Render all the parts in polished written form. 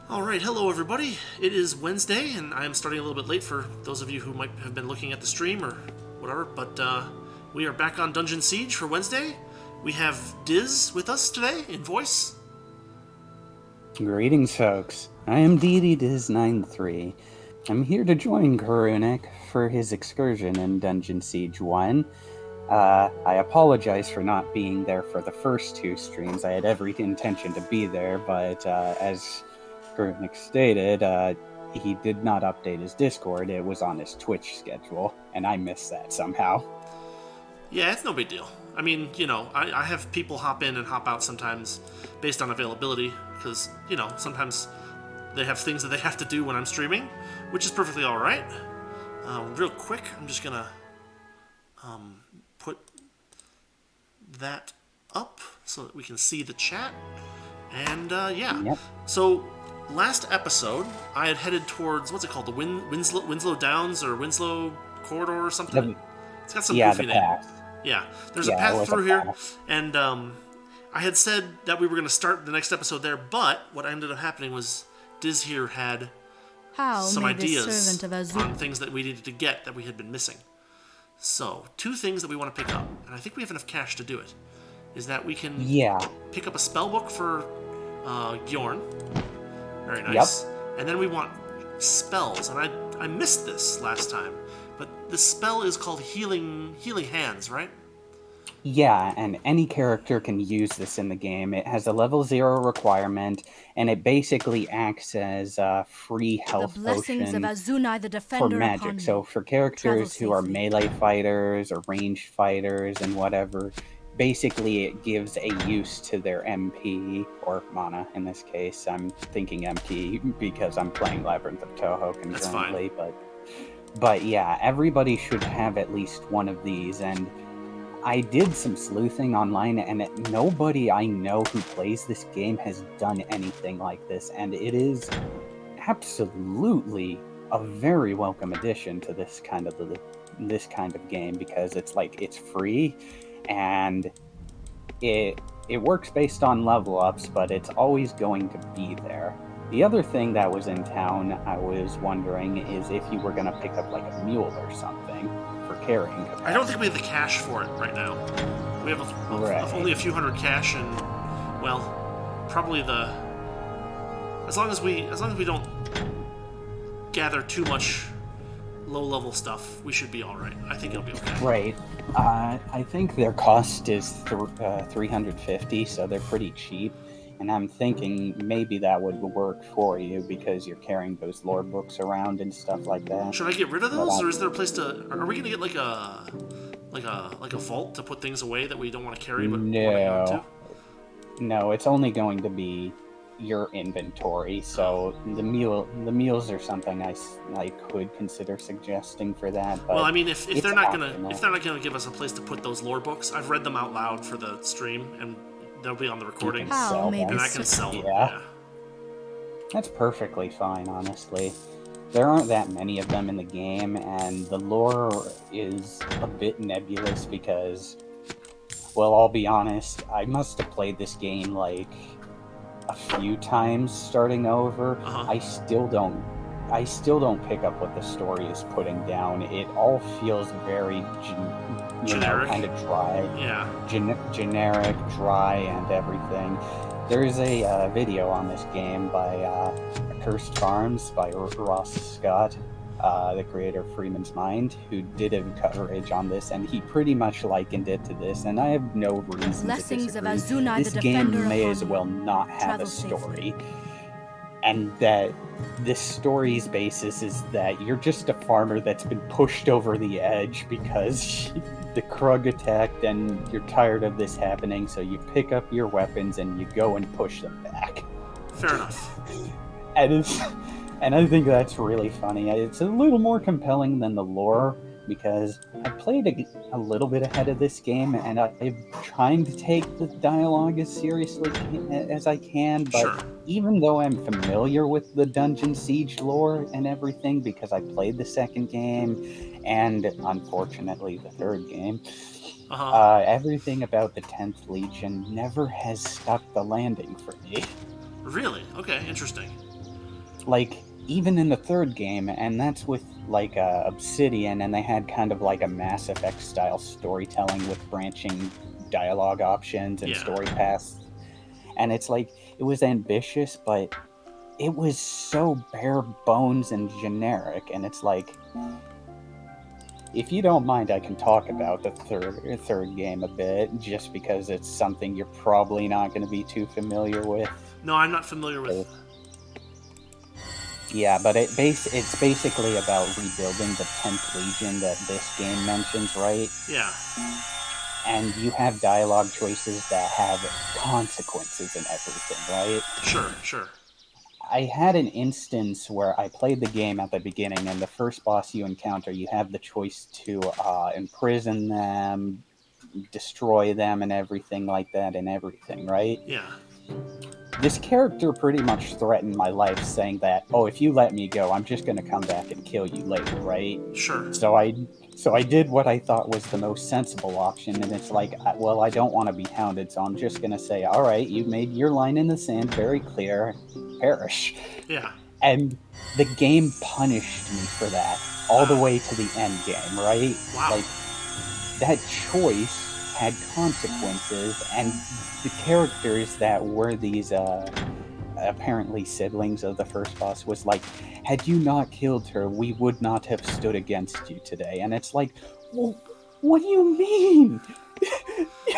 All right, hello everybody. It is Wednesday, and I am starting a little bit late for those of you who might have been looking at the stream or whatever. But we are back on Dungeon Siege for Wednesday. We have Diz with us today in voice. Greetings, folks. I am DDDiz93. I'm here to join Karunik for his excursion in Dungeon Siege 1. I apologize for not being there for the first two streams. I had every intention to be there, but as Karunik stated, he did not update his Discord. It was on his Twitch schedule, and I missed that somehow. Yeah, it's no big deal. I mean, I have people hop in and hop out sometimes based on availability because, sometimes they have things that they have to do when I'm streaming, which is perfectly all right. Real quick, I'm just going to put that up so that we can see the chat. And, yeah. Yep. So, last episode, I had headed towards, what's it called? The Winslow Downs or Winslow Corridor or something? It's got some goofy name. Path. Yeah, there's a path through here, and I had said that we were going to start the next episode there, but what ended up happening was Diz here had some ideas on things that we needed to get that we had been missing. So, two things that we want to pick up, and I think we have enough cash to do it, is that we can pick up a spell book for Gjorn. Very nice. Yep. And then we want spells, and I missed this last time. But the spell is called Healing Hands, right? Yeah, and any character can use this in the game. It has a level 0 requirement, and it basically acts as a free health potion for magic. So for characters who are melee fighters or ranged fighters and whatever, basically it gives a use to their MP, or mana in this case. I'm thinking MP because I'm playing Labyrinth of Toho concurrently, but yeah, everybody should have at least one of these, and I did some sleuthing online, and nobody I know who plays this game has done anything like this, and it is absolutely a very welcome addition to this kind of game, because it's free, and it works based on level ups, but it's always going to be there. The other thing that was in town, I was wondering, is if you were going to pick up like a mule or something for carrying capacity. I don't think we have the cash for it right now. We have only a few hundred cash, and probably as long as we don't gather too much low-level stuff, we should be all right. I think it'll be okay. Right. I think their cost is 350, so they're pretty cheap. And I'm thinking maybe that would work for you because you're carrying those lore books around and stuff like that. Should I get rid of those, or is there a place to? Are we gonna get like a vault to put things away that we don't want to carry but want to hang on to? No, it's only going to be your inventory. So the mules are something I could consider suggesting for that. But well, I mean, if they're not gonna give us a place to put those lore books, I've read them out loud for the stream and they'll be on the recording, and I can sell them. Yeah. That's perfectly fine, honestly. There aren't that many of them in the game, and the lore is a bit nebulous because, well, I'll be honest, I must have played this game like a few times starting over. I still don't pick up what the story is putting down. It all feels very generic, kind of dry. Yeah. Generic, dry, and everything. There's a video on this game by Accursed Farms by Ross Scott, the creator of Freeman's Mind, who did a coverage on this, and he pretty much likened it to this, and I have no reason to disagree. This game may as well not have a story. And that this story's basis is that you're just a farmer that's been pushed over the edge because the Krug attacked and you're tired of this happening, so you pick up your weapons and you go and push them back. Fair enough. And I think that's really funny. It's a little more compelling than the lore, because I played a little bit ahead of this game, and I'm trying to take the dialogue as seriously as I can, but even though I'm familiar with the Dungeon Siege lore and everything, because I played the second game, and unfortunately the third game, everything about the 10th Legion never has stuck the landing for me. Really? Okay, interesting. like even in the third game, and that's with like Obsidian, and they had kind of like a Mass Effect style storytelling with branching dialogue options and Yeah. story paths, and it's like it was ambitious, but it was so bare bones and generic, and it's like, if you don't mind, I can talk about the third game a bit, just because it's something you're probably not going to be too familiar with. No, I'm not familiar with. Yeah, but it's basically about rebuilding the 10th Legion that this game mentions, right? Yeah. And you have dialogue choices that have consequences and everything, right? Sure. I had an instance where I played the game at the beginning, and the first boss you encounter, you have the choice to imprison them, destroy them, and everything like that, and everything, right? Yeah. This character pretty much threatened my life, saying that, "Oh, if you let me go, I'm just going to come back and kill you later," right? Sure. So I did what I thought was the most sensible option, and it's like, well, I don't want to be hounded, so I'm just going to say, "All right, you made your line in the sand very clear. Perish." Yeah. And the game punished me for that all the way to the end game, right? Wow. Like, that choice had consequences, and the characters that were these apparently siblings of the first boss was like, had you not killed her, we would not have stood against you today. And it's like, well, what do you mean?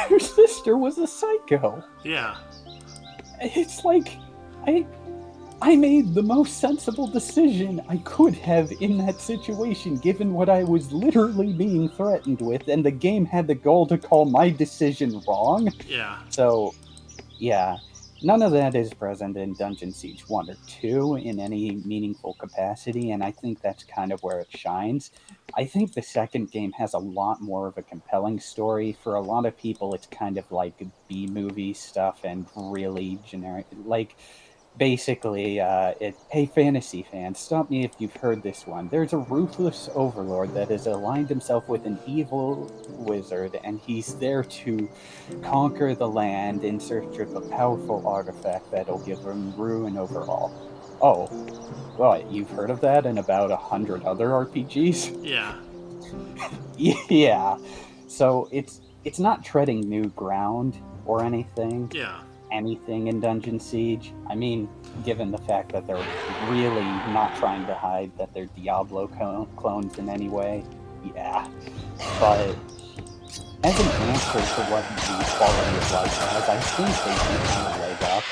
Your sister was a psycho. Yeah. It's like, I made the most sensible decision I could have in that situation, given what I was literally being threatened with, and the game had the goal to call my decision wrong. Yeah. So, yeah, none of that is present in Dungeon Siege 1 or 2 in any meaningful capacity, and I think that's kind of where it shines. I think the second game has a lot more of a compelling story. For a lot of people, it's kind of like B movie stuff and really generic. Like, basically, hey, fantasy fans, stop me if you've heard this one. There's a ruthless overlord that has aligned himself with an evil wizard, and he's there to conquer the land in search of a powerful artifact that'll give him ruin over all. Oh, what? You've heard of that in about 100 other RPGs? Yeah. Yeah. So it's not treading new ground or anything. Yeah. Anything in Dungeon Siege. I mean, given the fact that they're really not trying to hide that they're Diablo clones in any way, yeah. But as an answer to what the quality of life has, I think they do kind of leg up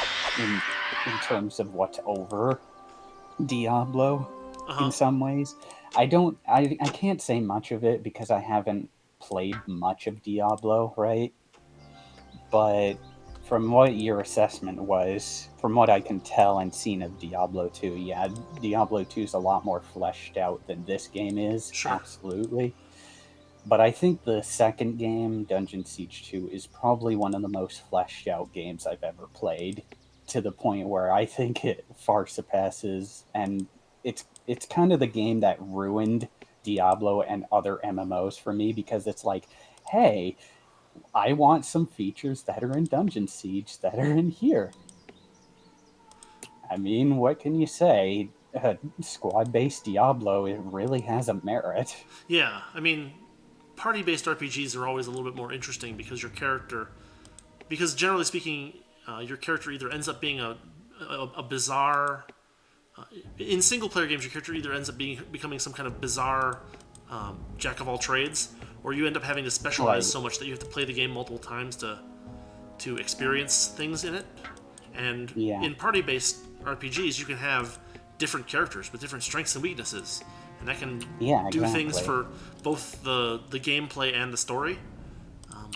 in terms of what's over Diablo in some ways. I can't say much of it because I haven't played much of Diablo, right? But from what your assessment was, from what I can tell and seen of Diablo 2, yeah, Diablo 2 is a lot more fleshed out than this game is, Sure. absolutely. But I think the second game, Dungeon Siege 2, is probably one of the most fleshed out games I've ever played, to the point where I think it far surpasses, and it's kind of the game that ruined Diablo and other MMOs for me, because it's like, hey, I want some features that are in Dungeon Siege that are in here. I mean, what can you say? Squad-based Diablo, it really has a merit. Yeah. I mean, party-based RPGs are always a little bit more interesting because because generally speaking, your character either ends up being a bizarre. In single-player games, your character either ends up becoming some kind of bizarre jack of all trades, or you end up having to specialize so much that you have to play the game multiple times to experience things in it. And in party-based RPGs, you can have different characters with different strengths and weaknesses, and that can do things for both the gameplay and the story.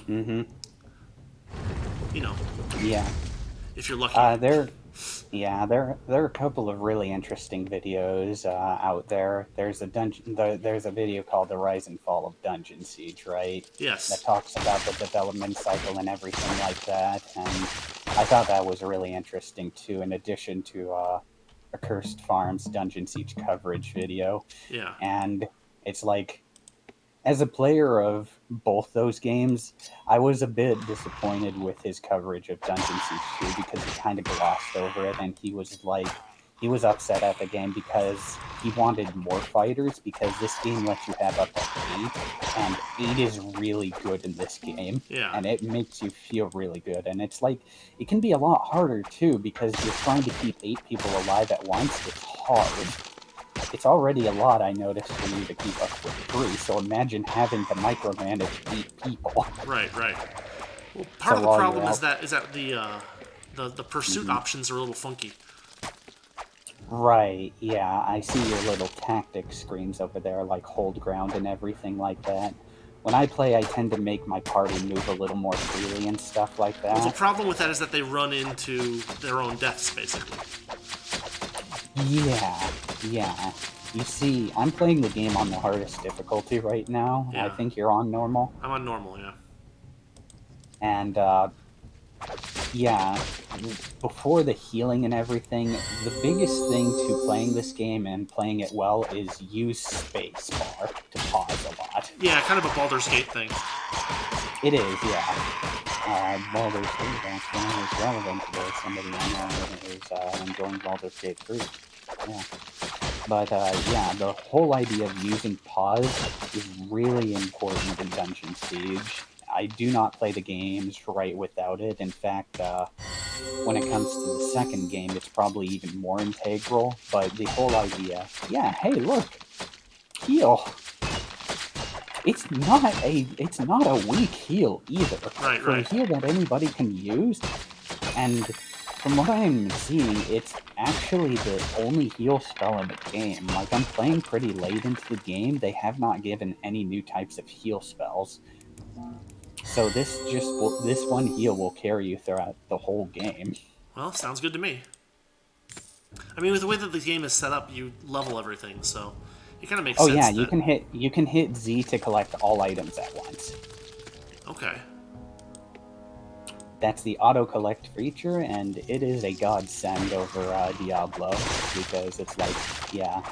You know, if you're lucky. There are a couple of really interesting videos out there. There's a video called "The Rise and Fall of Dungeon Siege," right? Yes. That talks about the development cycle and everything like that, and I thought that was really interesting too. In addition to Accursed Farms Dungeon Siege coverage video, Yeah. and it's like, as a player of both those games, I was a bit disappointed with his coverage of Dungeon Siege 2 because he kind of glossed over it, and he was like, he was upset at the game because he wanted more fighters, because this game lets you have up to 8, and 8 is really good in this game. Yeah. And it makes you feel really good. And it's like, it can be a lot harder too, because you're trying to keep 8 people alive at once. It's hard. It's already a lot, I noticed, for you to keep up with 3, so imagine having to micromanage 8 people. Right. Well, part of the problem is that the pursuit options are a little funky. Right, yeah, I see your little tactics screens over there, like hold ground and everything like that. When I play, I tend to make my party move a little more freely and stuff like that. Well, the problem with that is that they run into their own deaths, basically. Yeah. You see, I'm playing the game on the hardest difficulty right now. Yeah. I think you're on normal. I'm on normal, yeah. And, yeah, before the healing and everything, the biggest thing to playing this game and playing it well is use space bar to pause a lot. Yeah, kind of a Baldur's Gate thing. It is, yeah. Baldur's Gate actually is relevant to somebody I know is enjoying Baldur's Gate 3. Yeah. But, yeah, the whole idea of using pause is really important in Dungeon Siege. I do not play the games right without it. In fact, when it comes to the second game, it's probably even more integral. But the whole idea, yeah, hey, look, heal. It's not a weak heal either. Right. For a heal that anybody can use, and from what I'm seeing, it's actually the only heal spell in the game. Like, I'm playing pretty late into the game. They have not given any new types of heal spells. So this one heal will carry you throughout the whole game. Well, sounds good to me. I mean, with the way that the game is set up, you level everything, so it kind of makes sense. Oh yeah, you can hit Z to collect all items at once. Okay. That's the auto collect feature, and it is a godsend over Diablo, because it's like, yeah,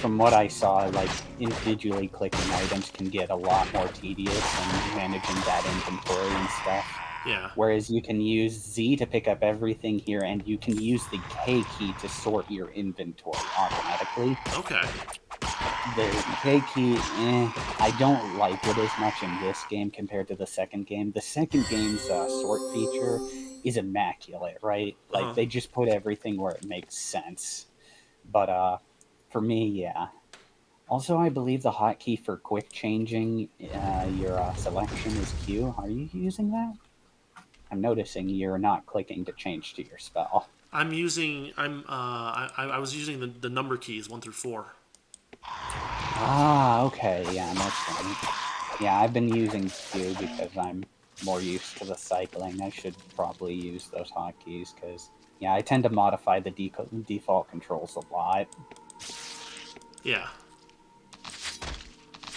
from what I saw, like, individually clicking items can get a lot more tedious and managing that inventory and stuff. Yeah. Whereas you can use Z to pick up everything here, and you can use the K key to sort your inventory automatically. Okay. The K key, I don't like it as much in this game compared to the second game. The second game's sort feature is immaculate, right? Like, they just put everything where it makes sense. But, for me, yeah. Also, I believe the hotkey for quick changing your selection is Q. Are you using that? I'm noticing you're not clicking to change to your spell. I was using the number keys 1 through 4. Ah, okay, yeah, that's fine. Yeah, I've been using Q because I'm more used to the cycling. I should probably use those hotkeys because, yeah, I tend to modify the default controls a lot. Yeah.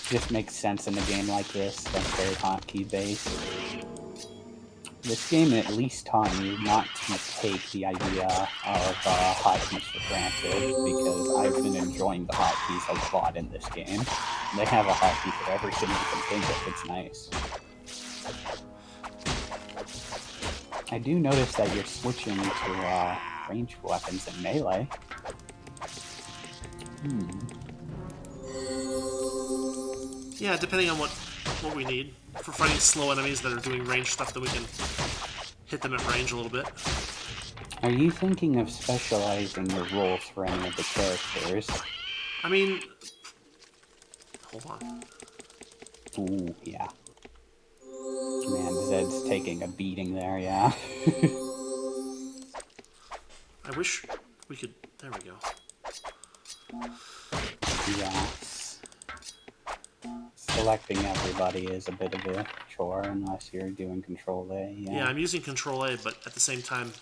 Just makes sense in a game like this that's very hotkey based. This game at least taught me not to take the idea of hotkeys for granted, because I've been enjoying the hotkeys a lot in this game. They have a hotkey for everything you can think of. It's nice. I do notice that you're switching to ranged weapons and melee. Yeah, depending on what we need. For fighting slow enemies that are doing range stuff, then we can hit them at range a little bit. Are you thinking of specializing your roles for any of the characters? I mean... Hold on. Ooh, yeah. Man, Zed's taking a beating there, yeah. I wish we could... There we go. Yeah. Selecting everybody is a bit of a chore unless you're doing Control A. Yeah, I'm using Control A, but at the same time,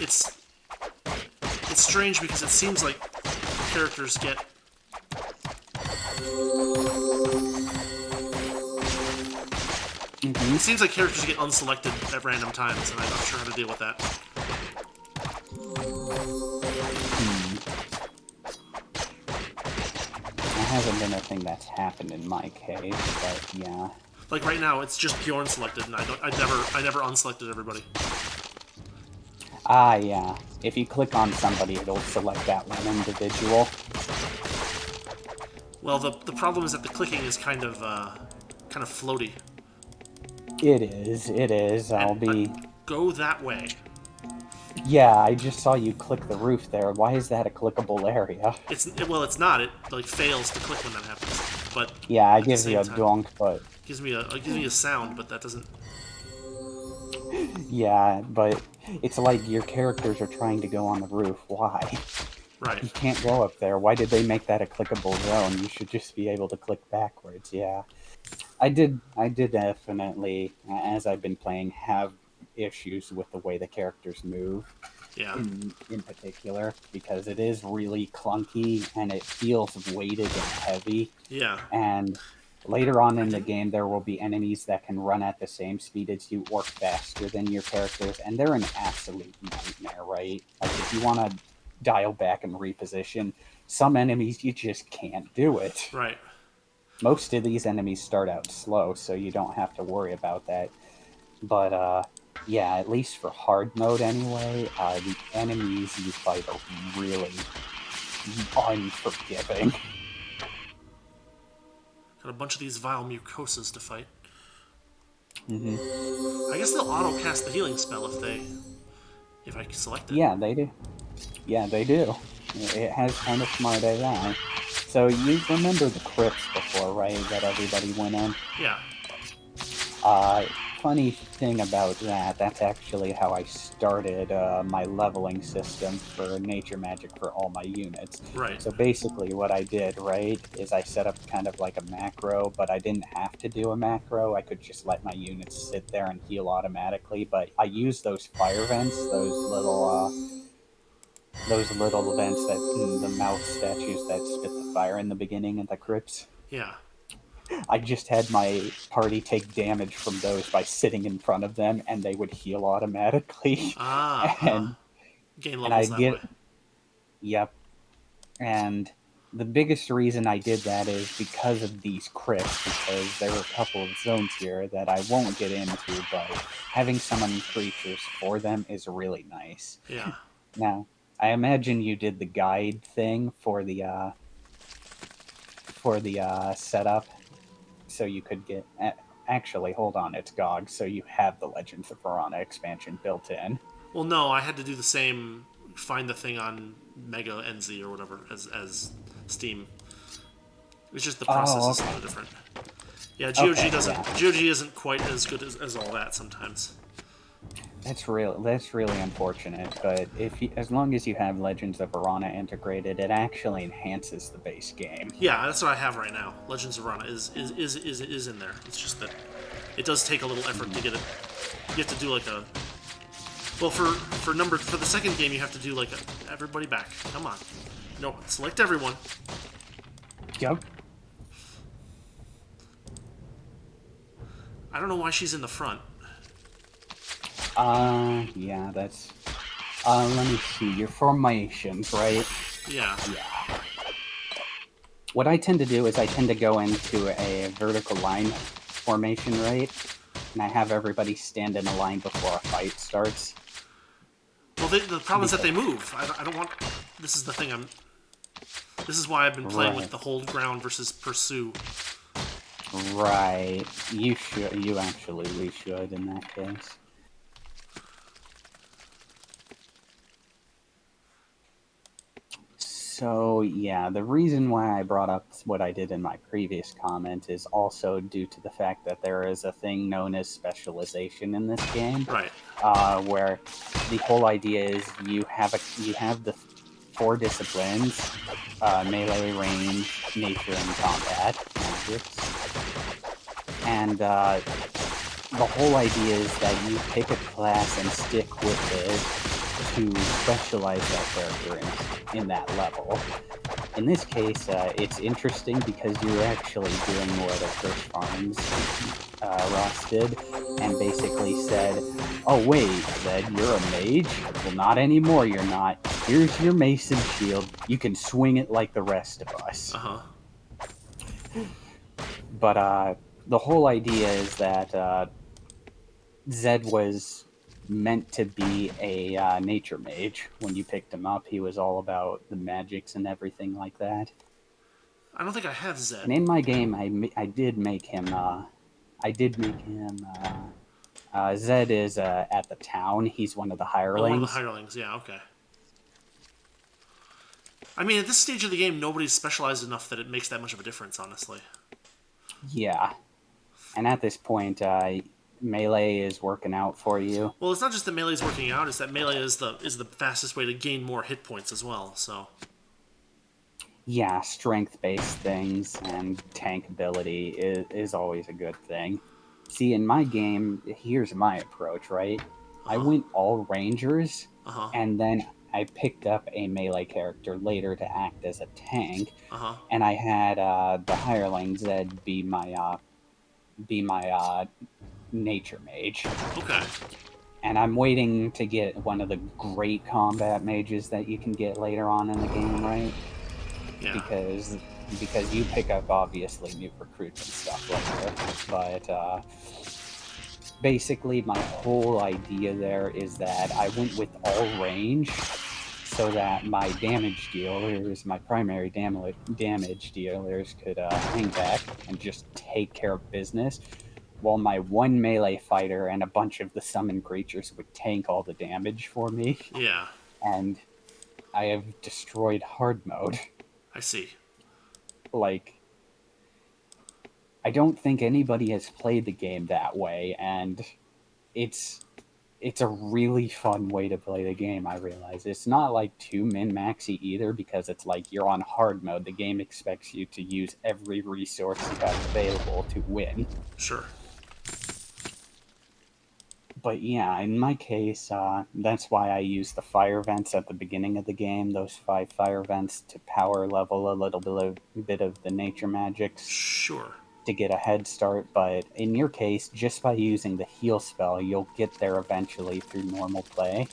it's strange because it seems like characters get it seems like characters get unselected at random times, and I'm not sure how to deal with that. Hasn't been a thing that's happened in my case, but yeah. Like right now, it's just Bjorn selected, and I never unselected everybody. Yeah. If you click on somebody, it'll select that one individual. Well, the problem is that the clicking is kind of floaty. It is. Go that way. Yeah, I just saw you click the roof there. Why is that a clickable area? It's not. It like fails to click when that happens. But yeah, it gives you a donk, but gives me a sound, but that doesn't. Yeah, but it's like your characters are trying to go on the roof. Why? Right. You can't go up there. Why did they make that a clickable zone? You should just be able to click backwards. Yeah. I did definitely, as I've been playing, have issues with the way the characters move. Yeah. In particular, because it is really clunky and it feels weighted and heavy. Yeah. And later on in the game, there will be enemies that can run at the same speed as you or faster than your characters, and they're an absolute nightmare, right? Like, if you want to dial back and reposition, some enemies, you just can't do it. Right. Most of these enemies start out slow, so you don't have to worry about that. But, yeah, at least for hard mode anyway, the enemies you fight are really unforgiving. Got a bunch of these vile mucosas to fight. Mm-hmm. I guess they'll auto cast the healing spell if I select it. Yeah, they do. Yeah, they do. It has kind of smart AI. So you remember the crypts before, right? That everybody went in? Yeah. Funny thing about that, that's actually how I started my leveling system for nature magic for all my units. Right. So basically what I did, right, is I set up kind of like a macro, but I didn't have to do a macro. I could just let my units sit there and heal automatically, but I used those fire vents, those little vents that the mouth statues that spit the fire in the beginning of the crypts. Yeah. I just had my party take damage from those by sitting in front of them, and they would heal automatically. And gain levels that way. Yep. And the biggest reason I did that is because of these crypts, because there were a couple of zones here that I won't get into, but having summon creatures for them is really nice. Yeah. Now, I imagine you did the guide thing for the setup, so you could get. Actually, hold on, it's GOG, so you have the Legends of Verona expansion built in. Well, no, I had to do the same. Find the thing on Mega NZ or whatever as Steam. It's just the process is a little different. Yeah, GOG doesn't. Yeah. GOG isn't quite as good as all that sometimes. That's really unfortunate. But as long as you have Legends of Verona integrated, it actually enhances the base game. Yeah, that's what I have right now. Legends of Verona is in there. It's just that it does take a little effort to get it. You have to do like a. Well, for the second game, you have to do like everybody back. Come on, no, select everyone. Yep. I don't know why she's in the front. Yeah, that's... let me see, your formations, right? Yeah. Yeah. What I tend to do is I tend to go into a vertical line formation, right? And I have everybody stand in a line before a fight starts. Well, the problem is that they move. I don't want... This is the thing This is why I've been playing with the hold ground versus pursue. Right. You should. You absolutely should in that case. So, yeah, the reason why I brought up what I did in my previous comment is also due to the fact that there is a thing known as specialization in this game. Right. Where the whole idea is you have the 4 disciplines, melee, range, nature, and combat magics. And the whole idea is that you pick a class and stick with it to specialize that character in that level. In this case, it's interesting because you're actually doing what a Chris Farms Ross did, and basically said, oh wait, Zed, you're a mage? Well, not anymore, you're not. Here's your mason shield. You can swing it like the rest of us. Uh-huh. But the whole idea is that Zed was meant to be a nature mage. When you picked him up, he was all about the magics and everything like that. I don't think I have Zed. And in my game, I did make him. Zed is at the town. He's one of the hirelings. Oh, one of the hirelings. Yeah, okay. I mean, at this stage of the game, nobody's specialized enough that it makes that much of a difference, honestly. Yeah. And at this point, melee is working out for you. Well, it's not just that melee's working out; it's that melee is the fastest way to gain more hit points as well. So. Yeah, strength-based things and tank ability is always a good thing. See, in my game, here's my approach, right? I went all rangers, and then I picked up a melee character later to act as a tank, and I had the hireling Zed be my nature mage. Okay. And I'm waiting to get one of the great combat mages that you can get later on in the game, right? Yeah. Because you pick up obviously new recruits and stuff later, but basically my whole idea there is that I went with all range so that my damage dealers, my primary damage dealers could hang back and just take care of business, while my one melee fighter and a bunch of the summoned creatures would tank all the damage for me. Yeah. And I have destroyed hard mode. I see. Like, I don't think anybody has played the game that way, and it's a really fun way to play the game, I realize. It's not like too min-maxy either, because it's like you're on hard mode. The game expects you to use every resource you have available to win. Sure. But yeah, in my case, that's why I use the fire vents at the beginning of the game, those 5 fire vents to power level a little bit of the nature magics. Sure. To get a head start, but in your case, just by using the heal spell, you'll get there eventually through normal play.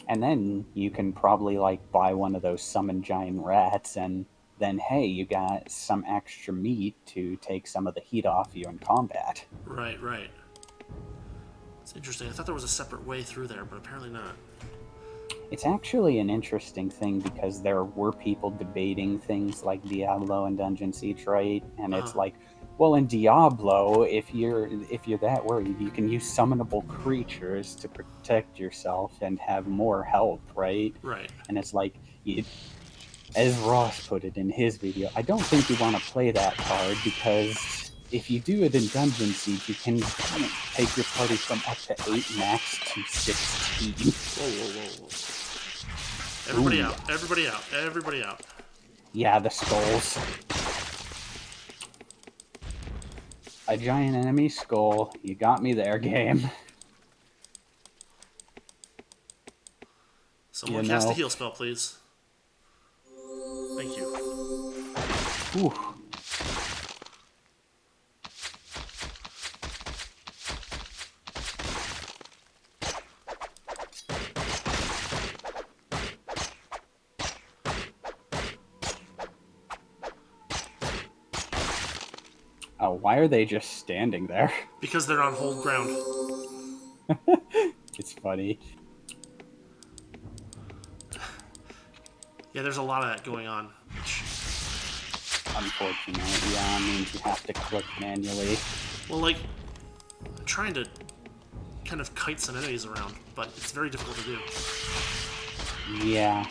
And then you can probably, like, buy one of those summon giant rats, and then, hey, you got some extra meat to take some of the heat off you in combat. Right, right. It's interesting. I thought there was a separate way through there, but apparently not. It's actually an interesting thing because there were people debating things like Diablo and Dungeon Siege, right? And it's like, well, in Diablo, if you're that worried, you can use summonable creatures to protect yourself and have more health, right? Right. And it's like, as Ross put it in his video, I don't think you want to play that card, because if you do it in Dungeon Siege, you can take your party from up to 8 max to 16. Whoa. Everybody out. Everybody out. Everybody out. Yeah, the skulls. A giant enemy skull. You got me there, game. Someone cast a heal spell, please. Thank you. Ooh. Oh, why are they just standing there? Because they're on hold ground. It's funny. Yeah, there's a lot of that going on. Unfortunately, yeah, it means you have to click manually. Well, like, I'm trying to kind of kite some enemies around, but it's very difficult to do. Yeah.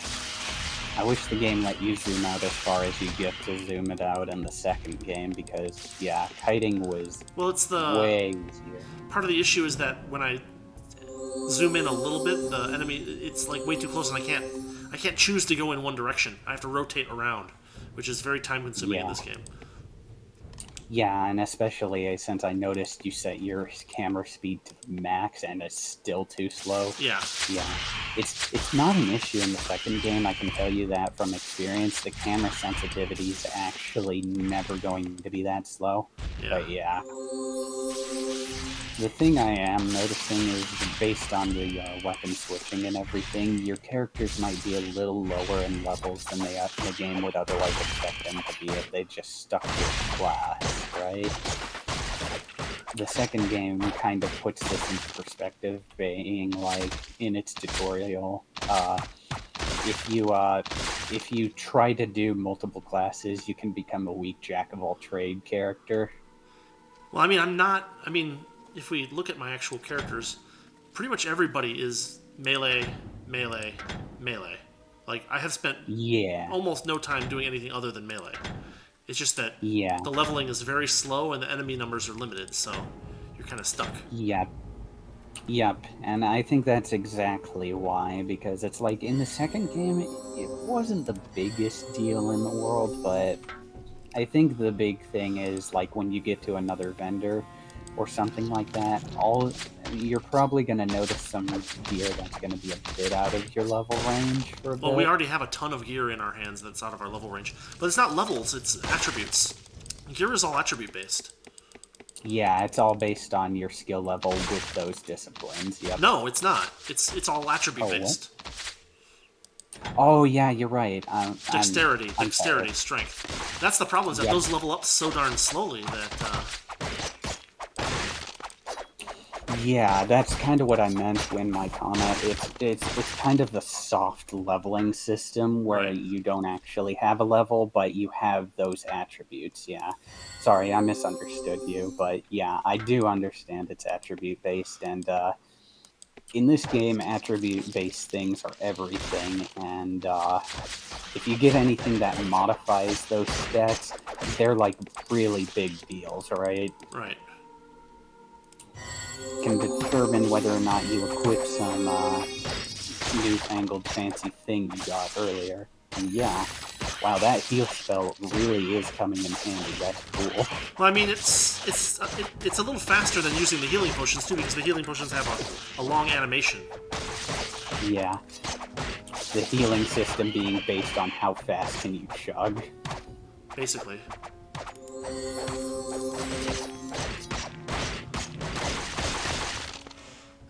I wish the game let you zoom out as far as you get to zoom it out in the second game, because, yeah, kiting was way easier. Part of the issue is that when I zoom in a little bit, the enemy, it's like way too close, and I can't choose to go in one direction. I have to rotate around, which is very time-consuming in this game. Yeah, and especially since I noticed you set your camera speed to max and it's still too slow. Yeah. Yeah. It's not an issue in the second game, I can tell you that from experience. The camera sensitivity is actually never going to be that slow. Yeah. But yeah. The thing I am noticing is, based on the weapon switching and everything, your characters might be a little lower in levels than the game would otherwise expect them to be if they just stuck with class, right? the second game kind of puts this into perspective, being like in its tutorial, if you try to do multiple classes, you can become a weak jack of all trade character. Well, I mean, if we look at my actual characters, pretty much everybody is melee, melee, melee. Like, I have spent almost no time doing anything other than melee. It's just that the leveling is very slow and the enemy numbers are limited, so you're kind of stuck. Yep, and I think that's exactly why, because it's like in the second game, it wasn't the biggest deal in the world, but I think the big thing is like when you get to another vendor or something like that, you're probably going to notice some gear that's going to be a bit out of your level range for a bit. Well, we already have a ton of gear in our hands that's out of our level range, but it's not levels, it's attributes. Gear is all attribute based. Yeah, it's all based on your skill level with those disciplines. Yep. No, it's not. It's all attribute based. Oh yeah, you're right. Dexterity, strength. That's the problem, is that those level up so darn slowly that... Yeah, that's kind of what I meant in my comment. It's kind of the soft leveling system where you don't actually have a level, but you have those attributes. Yeah, sorry, I misunderstood you, but yeah, I do understand it's attribute based, and in this game, attribute based things are everything. And if you get anything that modifies those stats, they're like really big deals, right? Right. Can determine whether or not you equip some newfangled fancy thing you got earlier. And yeah, wow, that heal spell really is coming in handy. That's cool. Well, I mean, it's a little faster than using the healing potions too, because the healing potions have a long animation. Yeah, the healing system being based on how fast can you chug. Basically.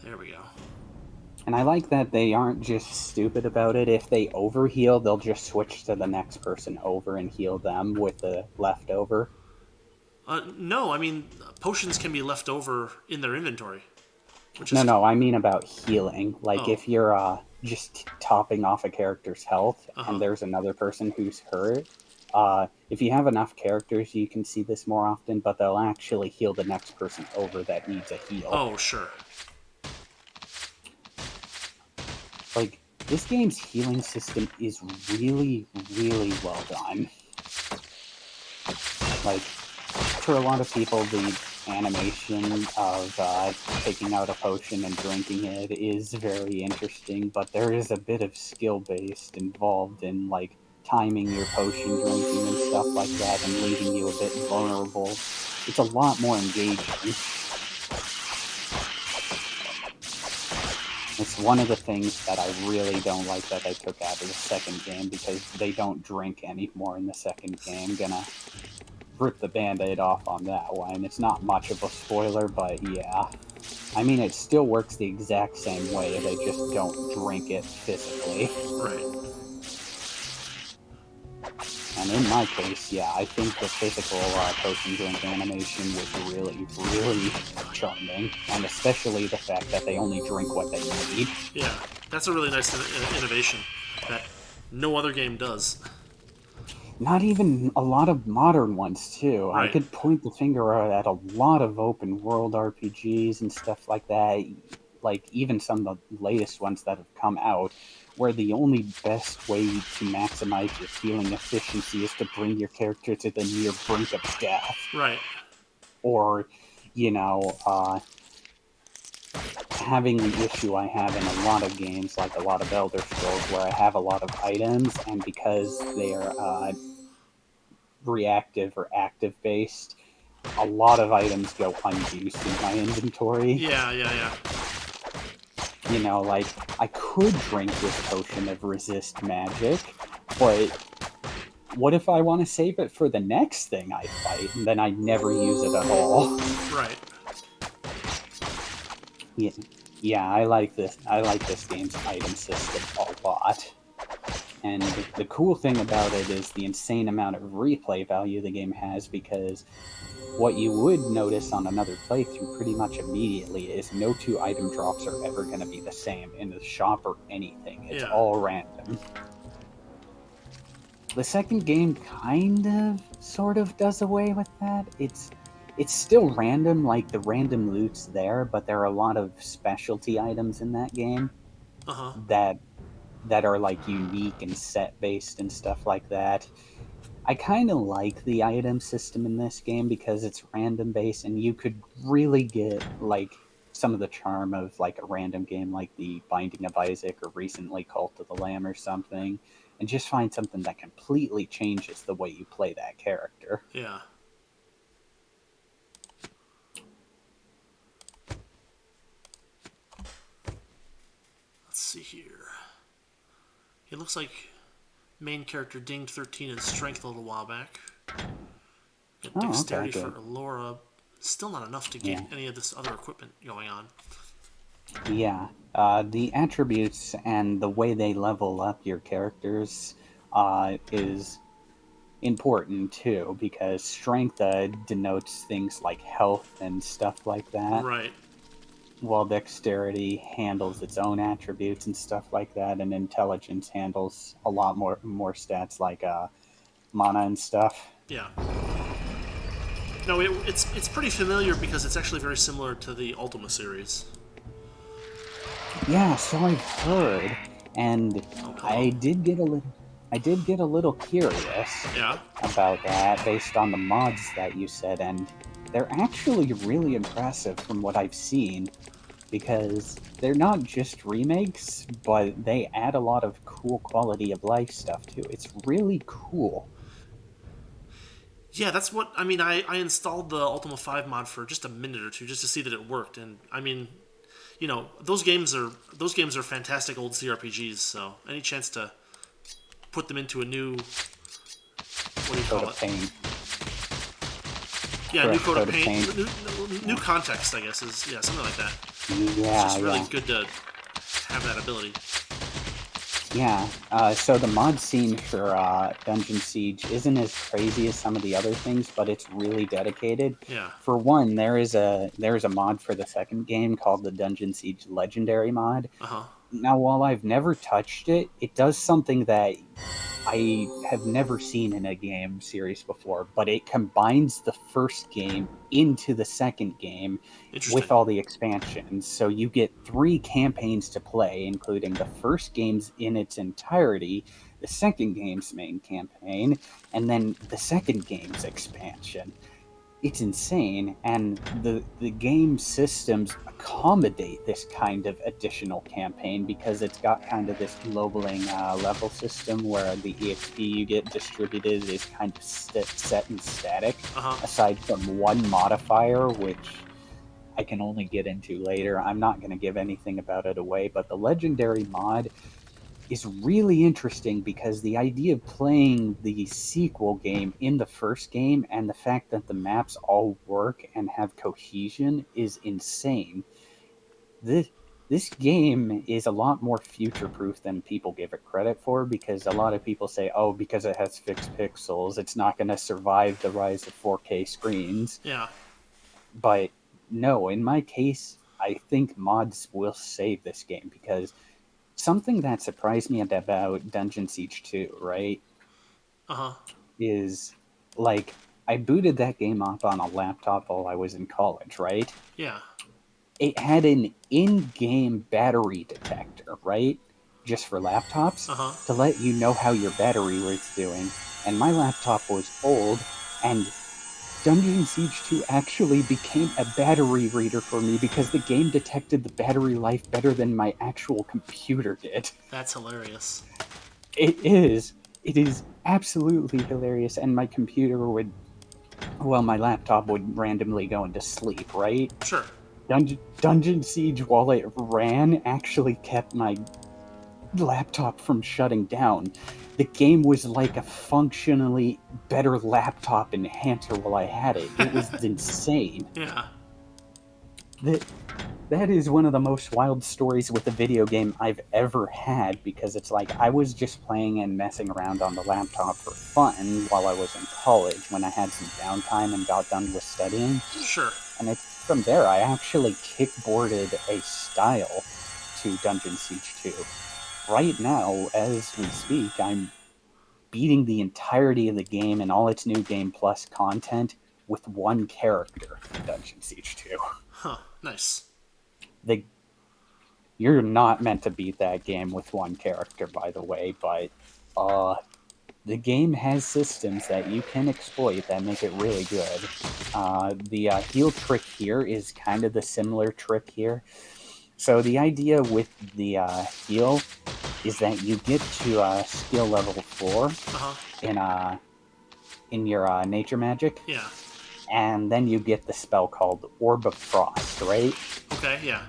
There we go. And I like that they aren't just stupid about it. If they overheal, they'll just switch to the next person over and heal them with the leftover. No, I mean, potions can be left over in their inventory. No, I mean about healing. Like, if you're just topping off a character's health and there's another person who's hurt, if you have enough characters, you can see this more often, but they'll actually heal the next person over that needs a heal. Oh, sure. Like, this game's healing system is really, really well done. Like, for a lot of people, the animation of taking out a potion and drinking it is very interesting, but there is a bit of skill-based involved in, like, timing your potion drinking and stuff like that and leaving you a bit vulnerable. It's a lot more engaging. It's one of the things that I really don't like that they took out of the second game, because they don't drink anymore in the second game. Gonna rip the band-aid off on that one. It's not much of a spoiler, but yeah. I mean, it still works the exact same way, they just don't drink it physically. Right. And in my case, yeah, I think the physical potion drink animation was really, really charming. And especially the fact that they only drink what they need. Yeah, that's a really nice innovation that no other game does. Not even a lot of modern ones, too. Right. I could point the finger at a lot of open world RPGs and stuff like that. Like, even some of the latest ones that have come out, where the only best way to maximize your healing efficiency is to bring your character to the near brink of death. Right. Or, you know, having the issue I have in a lot of games, like a lot of Elder Scrolls, where I have a lot of items, and because they are reactive or active-based, a lot of items go unused in my inventory. Yeah. You know, like, I could drink this potion of resist magic, but what if I want to save it for the next thing I fight, and then I never use it at all? Right. Yeah, I like this. I like this game's item system a lot. And the cool thing about it is the insane amount of replay value the game has, because what you would notice on another playthrough pretty much immediately is no two item drops are ever going to be the same in the shop or anything. It's all random. The second game kind of, sort of does away with that. It's still random, like the random loot's there, but there are a lot of specialty items in that game that are like unique and set based and stuff like that. I kind of like the item system in this game because it's random based, and you could really get like some of the charm of like a random game like the Binding of Isaac or recently Cult of the Lamb or something, and just find something that completely changes the way you play that character. Yeah. Let's see here. It looks like main character dinged 13 in strength a little while back. Got dexterity for Laura. Still not enough to get any of this other equipment going on. Yeah. The attributes and the way they level up your characters is important too, because strength denotes things like health and stuff like that. Right. While dexterity handles its own attributes and stuff like that, and intelligence handles a lot more stats like mana and stuff. Yeah. No, it's pretty familiar because it's actually very similar to the Ultima series. Yeah, so I've heard, and I did get a little curious about that based on the mods that you said, and they're actually really impressive from what I've seen, because they're not just remakes, but they add a lot of cool quality of life stuff too. It's really cool. Yeah, that's what I mean. I installed the Ultima 5 mod for just a minute or two just to see that it worked, and I mean, you know, those games are fantastic old CRPGs. So any chance to put them into a new, what do you call it? Pain. Yeah, new code of paint. New context, I guess, is something like that. Yeah, it's just really good to have that ability. Yeah, so the mod scene for Dungeon Siege isn't as crazy as some of the other things, but it's really dedicated. Yeah. For one, there is a mod for the second game called the Dungeon Siege Legendary mod. Now, while I've never touched it, it does something that I have never seen in a game series before, but it combines the first game into the second game with all the expansions. So you get 3 campaigns to play, including the first game's in its entirety, the second game's main campaign, and then the second game's expansion. It's insane, and the game systems accommodate this kind of additional campaign because it's got kind of this globaling level system where the EXP you get distributed is kind of set and static, aside from one modifier, which I can only get into later. I'm not going to give anything about it away, but the Legendary mod is really interesting because the idea of playing the sequel game in the first game and the fact that the maps all work and have cohesion is insane. This game is a lot more future-proof than people give it credit for, because a lot of people say, oh, because it has fixed pixels, it's not going to survive the rise of 4K screens. Yeah. But no, in my case, I think mods will save this game, because something that surprised me about Dungeon Siege 2, right? Is, like, I booted that game up on a laptop while I was in college, right? Yeah. It had an in-game battery detector, right? Just for laptops, to let you know how your battery was doing. And my laptop was old, and Dungeon Siege 2 actually became a battery reader for me because the game detected the battery life better than my actual computer did. That's hilarious. It is. It is absolutely hilarious, and my computer would... Well, my laptop would randomly go into sleep, right? Sure. Dungeon Siege, while it ran, actually kept my laptop from shutting down. The game was like a functionally better laptop enhancer while I had it. It was insane. Yeah. That is one of the most wild stories with a video game I've ever had, because it's like I was just playing and messing around on the laptop for fun while I was in college when I had some downtime and got done with studying. Sure. And from there, I actually kickboarded a style to Dungeon Siege 2. Right now, as we speak, I'm beating the entirety of the game and all its new Game Plus content with one character in Dungeon Siege 2. Huh, nice. You're not meant to beat that game with one character, by the way, but the game has systems that you can exploit that make it really good. The heal trick here is kind of the similar trick here. So the idea with the heal is that you get to skill level 4 in your nature magic. Yeah. And then you get the spell called Orb of Frost, right? Okay, yeah.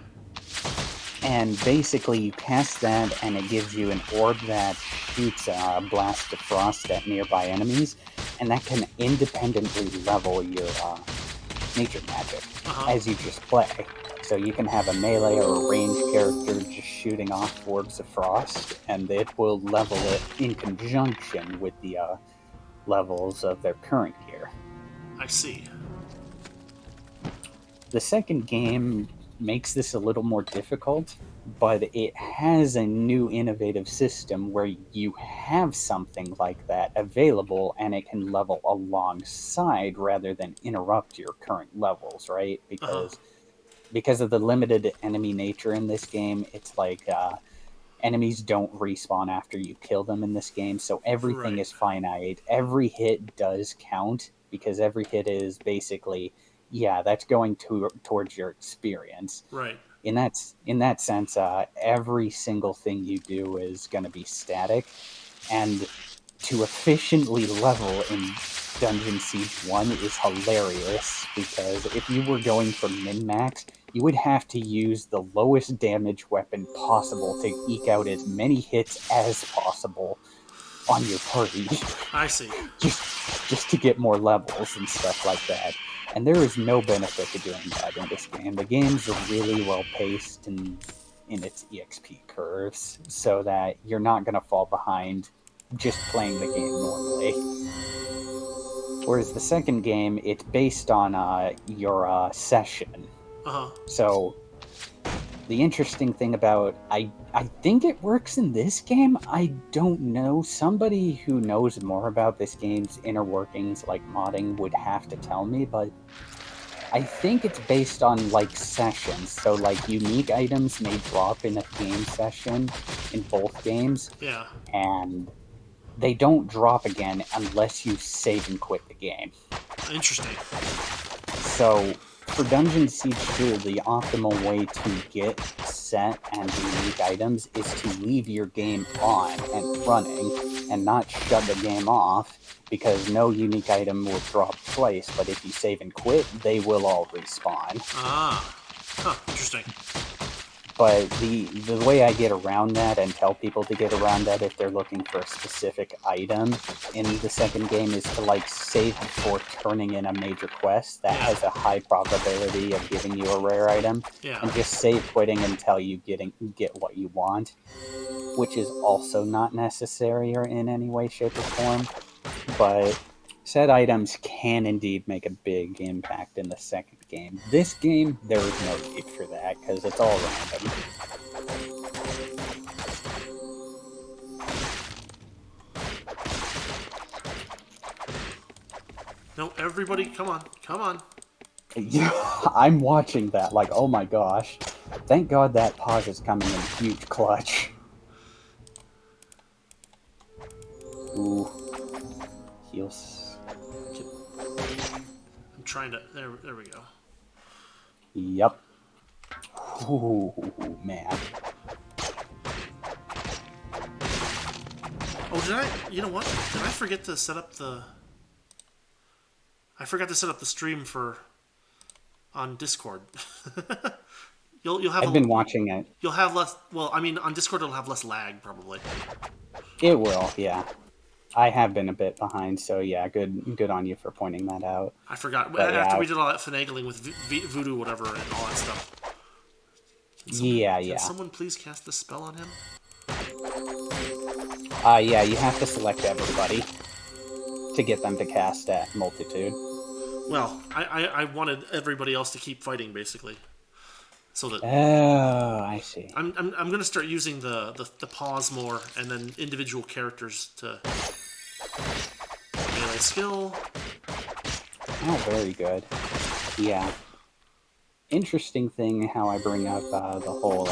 And basically you cast that and it gives you an orb that shoots a blast of frost at nearby enemies, and that can independently level your nature magic as you just play. So you can have a melee or a ranged character just shooting off orbs of frost, and it will level it in conjunction with the levels of their current gear. I see. The second game makes this a little more difficult, but it has a new innovative system where you have something like that available and it can level alongside rather than interrupt your current levels, right? Because of the limited enemy nature in this game, it's like enemies don't respawn after you kill them in this game, so everything is finite. Every hit does count, because every hit is basically, that's going towards your experience. Right. In that sense, every single thing you do is going to be static, and to efficiently level in Dungeon Siege 1 is hilarious, because if you were going for min-max, you would have to use the lowest damage weapon possible to eke out as many hits as possible on your party. I see. just to get more levels and stuff like that. And there is no benefit to doing that in this game. The game's really well paced in its EXP curves, so that you're not going to fall behind just playing the game normally. Whereas the second game, it's based on your session. So the interesting thing about, I think it works in this game. I don't know. Somebody who knows more about this game's inner workings, like modding, would have to tell me, but I think it's based on, like, sessions. So, like, unique items may drop in a game session in both games. Yeah. And they don't drop again unless you save and quit the game. Interesting. So for Dungeon Siege 2, the optimal way to get set and unique items is to leave your game on and running and not shut the game off, because no unique item will drop twice, but if you save and quit, they will all respawn. Interesting. But the way I get around that and tell people to get around that if they're looking for a specific item in the second game is to, like, save before turning in a major quest that has a high probability of giving you a rare item, and just save quitting until you get what you want, which is also not necessary or in any way, shape, or form. But said items can indeed make a big impact in the second game. This game, there is no need for that, because it's all random. No, everybody, come on. Yeah, I'm watching that, like, oh my gosh. Thank God that pause is coming in huge clutch. Ooh. Heals. I'm trying to... There we go. Yep. Ooh, man. Oh, did I... You know what? Did I forget to set up the... I forgot to set up the stream on Discord. You'll have... I've been watching it. You'll have less... Well, I mean, on Discord it'll have less lag, probably. It will, yeah. I have been a bit behind, so yeah, good on you for pointing that out. I forgot. But after we did all that finagling with voodoo whatever and all that stuff. Can someone please cast a spell on him? Yeah, you have to select everybody to get them to cast at multitude. Well, I wanted everybody else to keep fighting, basically. So that I see. I'm gonna start using the pause more, and then individual characters to melee skill. Oh, very good. Yeah. Interesting thing how I bring up the whole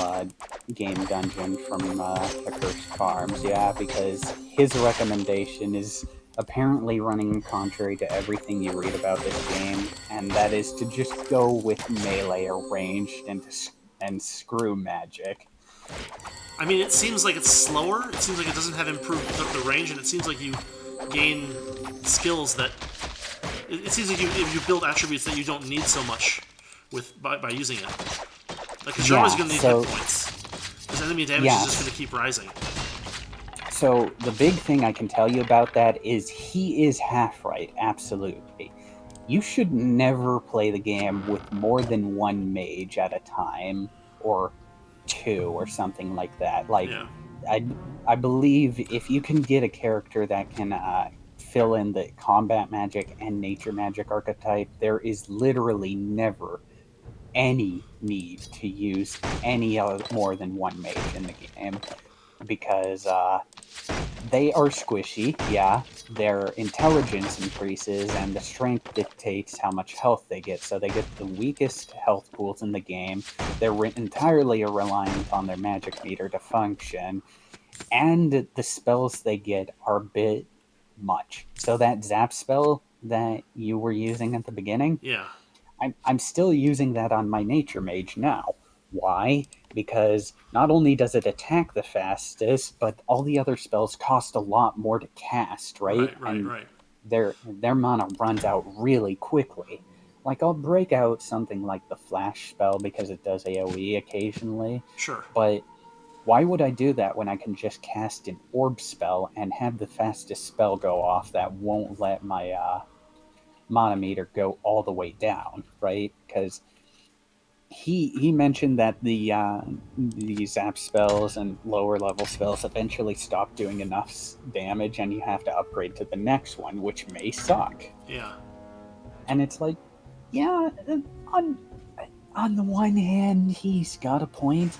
game dungeon from the Cursed Farms. Yeah, because his recommendation is apparently running contrary to everything you read about this game, and that is to just go with melee or ranged and screw magic. I mean, it seems like it's slower. It seems like it doesn't have improved the range, and it seems like you gain skills that... It seems like you build attributes that you don't need so much by using it. Like, because you're always going to need hit points. Because enemy damage is just going to keep rising. So the big thing I can tell you about that is he is half right, absolutely. You should never play the game with more than one mage at a time, or two, or something like that. Like, I believe if you can get a character that can fill in the combat magic and nature magic archetype, there is literally never any need to use any more than one mage in the game, because they are squishy. Yeah, their intelligence increases and the strength dictates how much health they get, so they get the weakest health pools in the game. They're entirely reliant on their magic meter to function, and the spells they get are a bit much. So that zap spell that you were using at the beginning, I'm still using that on my nature mage now. Why? Because not only does it attack the fastest, but all the other spells cost a lot more to cast, right? Right. Their mana runs out really quickly. Like, I'll break out something like the flash spell because it does AoE occasionally. Sure. But why would I do that when I can just cast an orb spell and have the fastest spell go off that won't let my mana meter go all the way down, right? Because he mentioned that the zap spells and lower level spells eventually stop doing enough damage, and you have to upgrade to the next one, which may suck. Yeah. And it's like, yeah, on the one hand, he's got a point.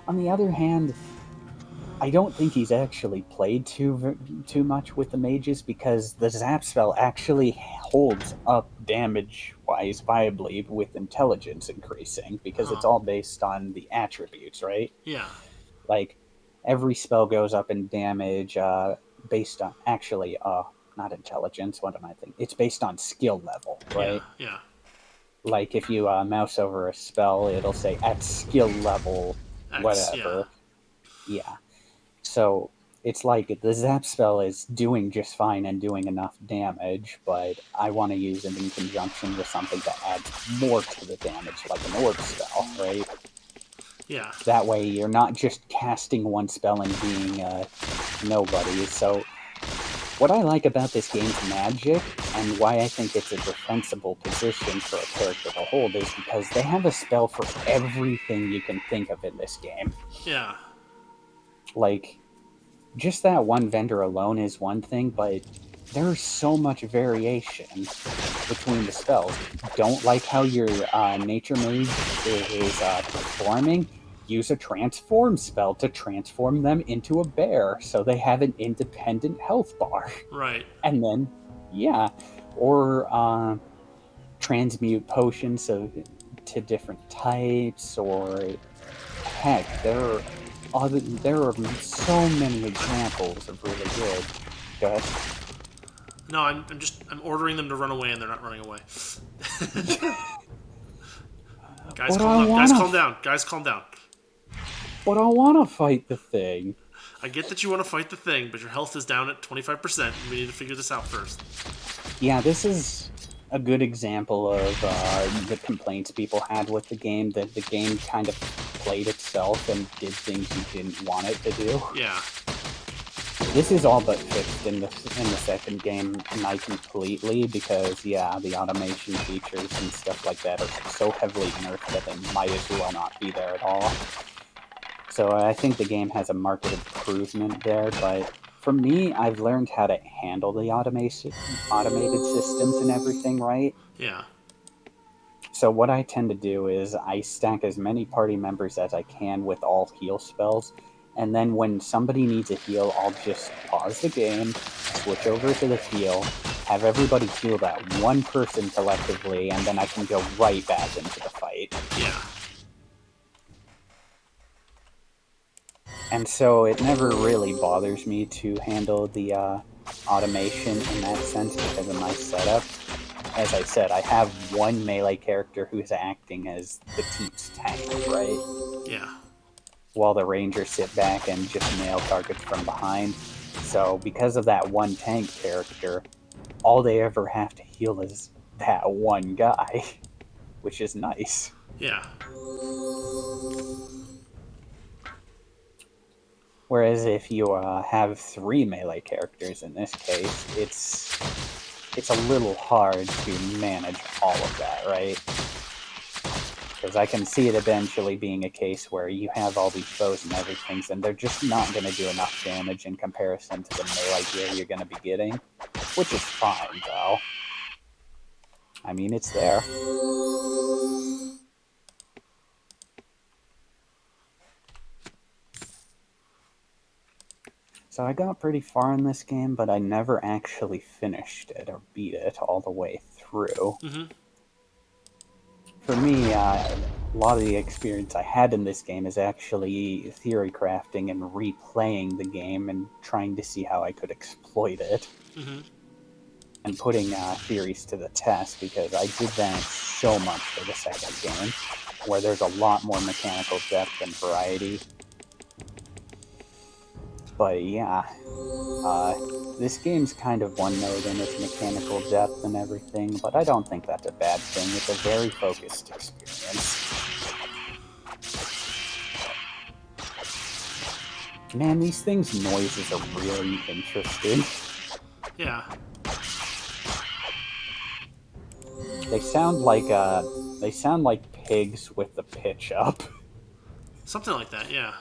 On the other hand, I don't think he's actually played too much with the mages, because the zap spell actually holds up damage-wise viably with intelligence increasing, because it's all based on the attributes, right? Yeah. Like, every spell goes up in damage based on... Actually, not intelligence, what am I thinking? It's based on skill level, right? Yeah. Like, if you mouse over a spell, it'll say at skill level whatever. Yeah. So it's like the zap spell is doing just fine and doing enough damage, but I want to use it in conjunction with something that adds more to the damage, like an orb spell, right? Yeah. That way you're not just casting one spell and being nobody. So what I like about this game's magic, and why I think it's a defensible position for a character to hold, is because they have a spell for everything you can think of in this game. Yeah. Like, just that one vendor alone is one thing, but there's so much variation between the spells. Don't like how your nature mage is performing? Use a transform spell to transform them into a bear, so they have an independent health bar. Right. And then, or transmute potions to different types, or heck, there are so many examples of really good. Go ahead. No, I'm ordering them to run away, and they're not running away. Guys, calm down. But I want to fight the thing. I get that you want to fight the thing, but your health is down at 25%. And we need to figure this out first. Yeah, this is a good example of the complaints people had with the game, that the game kind of played itself and did things you didn't want it to do. Yeah. This is all but fixed in the second game, not completely, because yeah, the automation features and stuff like that are so heavily nerfed that they might as well not be there at all. So I think the game has a marked improvement there, but for me, I've learned how to handle the automated systems and everything, right? Yeah. So what I tend to do is I stack as many party members as I can with all heal spells, and then when somebody needs a heal, I'll just pause the game, switch over to the heal, have everybody heal that one person collectively, and then I can go right back into the fight. Yeah. And so it never really bothers me to handle the automation in that sense because of my setup. As I said, I have one melee character who's acting as the team's tank, right? Yeah. While the rangers sit back and just nail targets from behind. So because of that one tank character, all they ever have to heal is that one guy, which is nice. Yeah. Whereas if you have 3 melee characters in this case, it's a little hard to manage all of that, right? Because I can see it eventually being a case where you have all these foes and everything, and they're just not going to do enough damage in comparison to the melee gear you're going to be getting, which is fine, though. I mean, it's there. So I got pretty far in this game, but I never actually finished it or beat it all the way through. Mm-hmm. For me, a lot of the experience I had in this game is actually theory crafting and replaying the game and trying to see how I could exploit it. Mm-hmm. And putting theories to the test, because I did that so much for the second game, where there's a lot more mechanical depth and variety. But yeah, this game's kind of one-note in its mechanical depth and everything, but I don't think that's a bad thing. It's a very focused experience. Man, these things' noises are really interesting. Yeah. They sound like pigs with the pitch up. Something like that, yeah.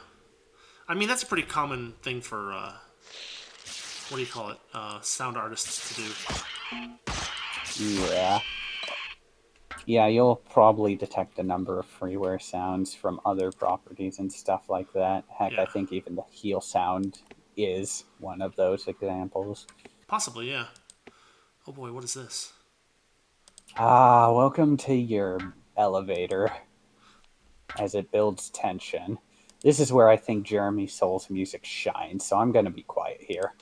I mean, that's a pretty common thing for, what do you call it, sound artists to do. Yeah. Yeah, you'll probably detect a number of freeware sounds from other properties and stuff like that. Heck, Yeah. I think even the heel sound is one of those examples. Possibly, yeah. Oh boy, what is this? Welcome to your elevator as it builds tension. This is where I think Jeremy Soul's music shines, so I'm going to be quiet here.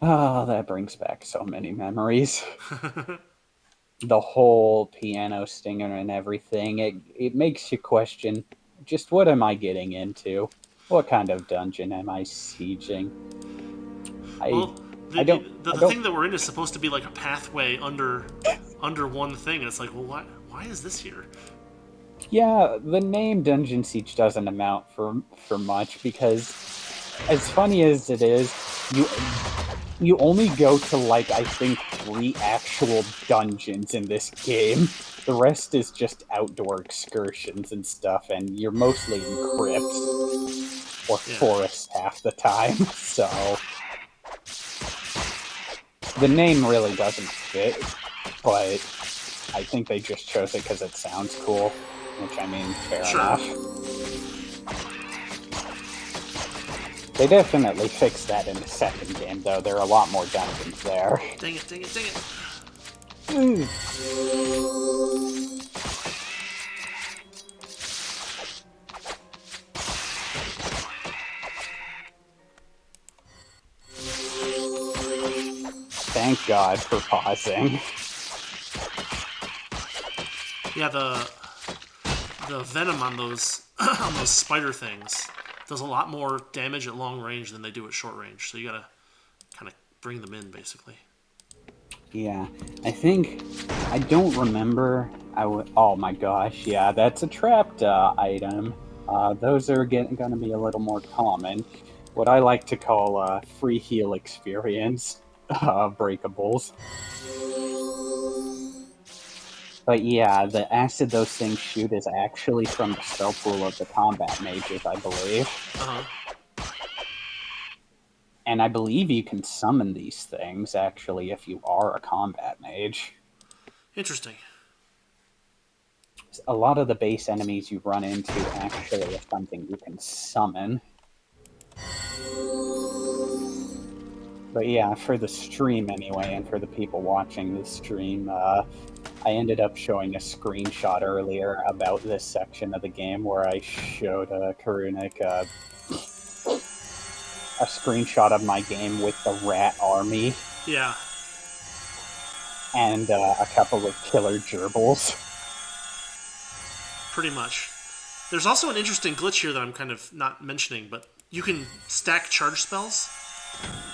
Oh, that brings back so many memories. The whole piano stinger and everything, it makes you question, just what am I getting into? What kind of dungeon am I sieging? Well, the thing that we're in is supposed to be like a pathway under one thing, and it's like, well, why is this here? Yeah, the name Dungeon Siege doesn't amount for much, because as funny as it is, you only go to, like, I think 3 actual dungeons in this game. The rest is just outdoor excursions and stuff, and you're mostly in crypts or forests half the time, so the name really doesn't fit, but I think they just chose it because it sounds cool, which, I mean, fair enough. They definitely fixed that in the second game, though. There are a lot more dungeons there. Dang it, dang it, dang it. thank God for pausing. Yeah, the venom on those on those spider things does a lot more damage at long range than they do at short range. So you gotta kind of bring them in, basically. Yeah, I don't remember. Oh my gosh, yeah, that's a trapped item. Those are going to be a little more common. What I like to call free heal experience breakables. But yeah, the acid those things shoot is actually from the spell pool of the combat mages, I believe. Uh-huh. And I believe you can summon these things, actually, if you are a combat mage. Interesting. A lot of the base enemies you run into actually are something you can summon. But yeah, for the stream anyway, and for the people watching the stream, I ended up showing a screenshot earlier about this section of the game where I showed Karunik a screenshot of my game with the rat army. Yeah. And a couple of killer gerbils. Pretty much. There's also an interesting glitch here that I'm kind of not mentioning, but you can stack charge spells.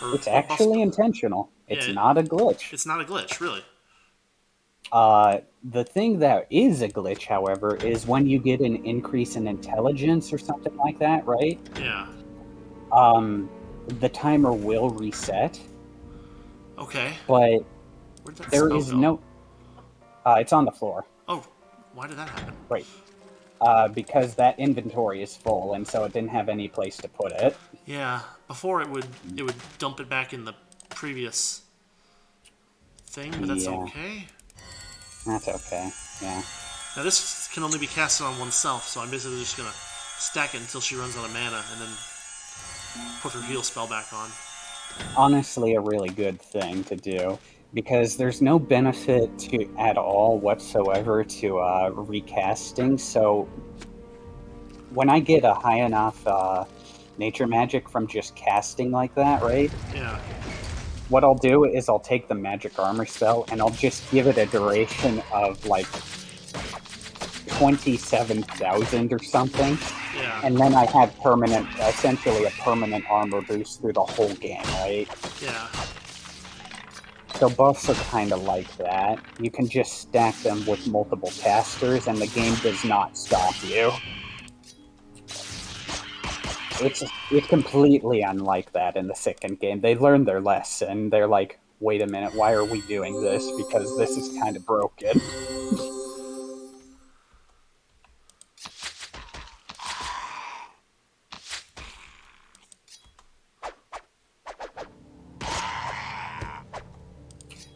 It's actually intentional. It's not a glitch. It's not a glitch, really. The thing that is a glitch, however, is when you get an increase in intelligence or something like that, right? Yeah. The timer will reset. Okay. But where'd that there is go? no... it's on the floor. Oh, why did that happen? Right. Because that inventory is full, and so it didn't have any place to put it. Yeah, before it would dump it back in the previous thing, but that's okay. That's okay, yeah. Now this can only be casted on oneself, so I'm basically just gonna stack it until she runs out of mana, and then put her heal spell back on. Honestly, a really good thing to do, because there's no benefit to at all whatsoever to recasting. So when I get a high enough nature magic from just casting like that, right? Yeah. What I'll do is I'll take the magic armor spell and I'll just give it a duration of like 27,000 or something. Yeah. And then I have essentially a permanent armor boost through the whole game, right? Yeah. So buffs are kind of like that. You can just stack them with multiple casters, and the game does not stop you. It's completely unlike that in the second game. They learned their lesson. They're like, wait a minute, why are we doing this? Because this is kind of broken.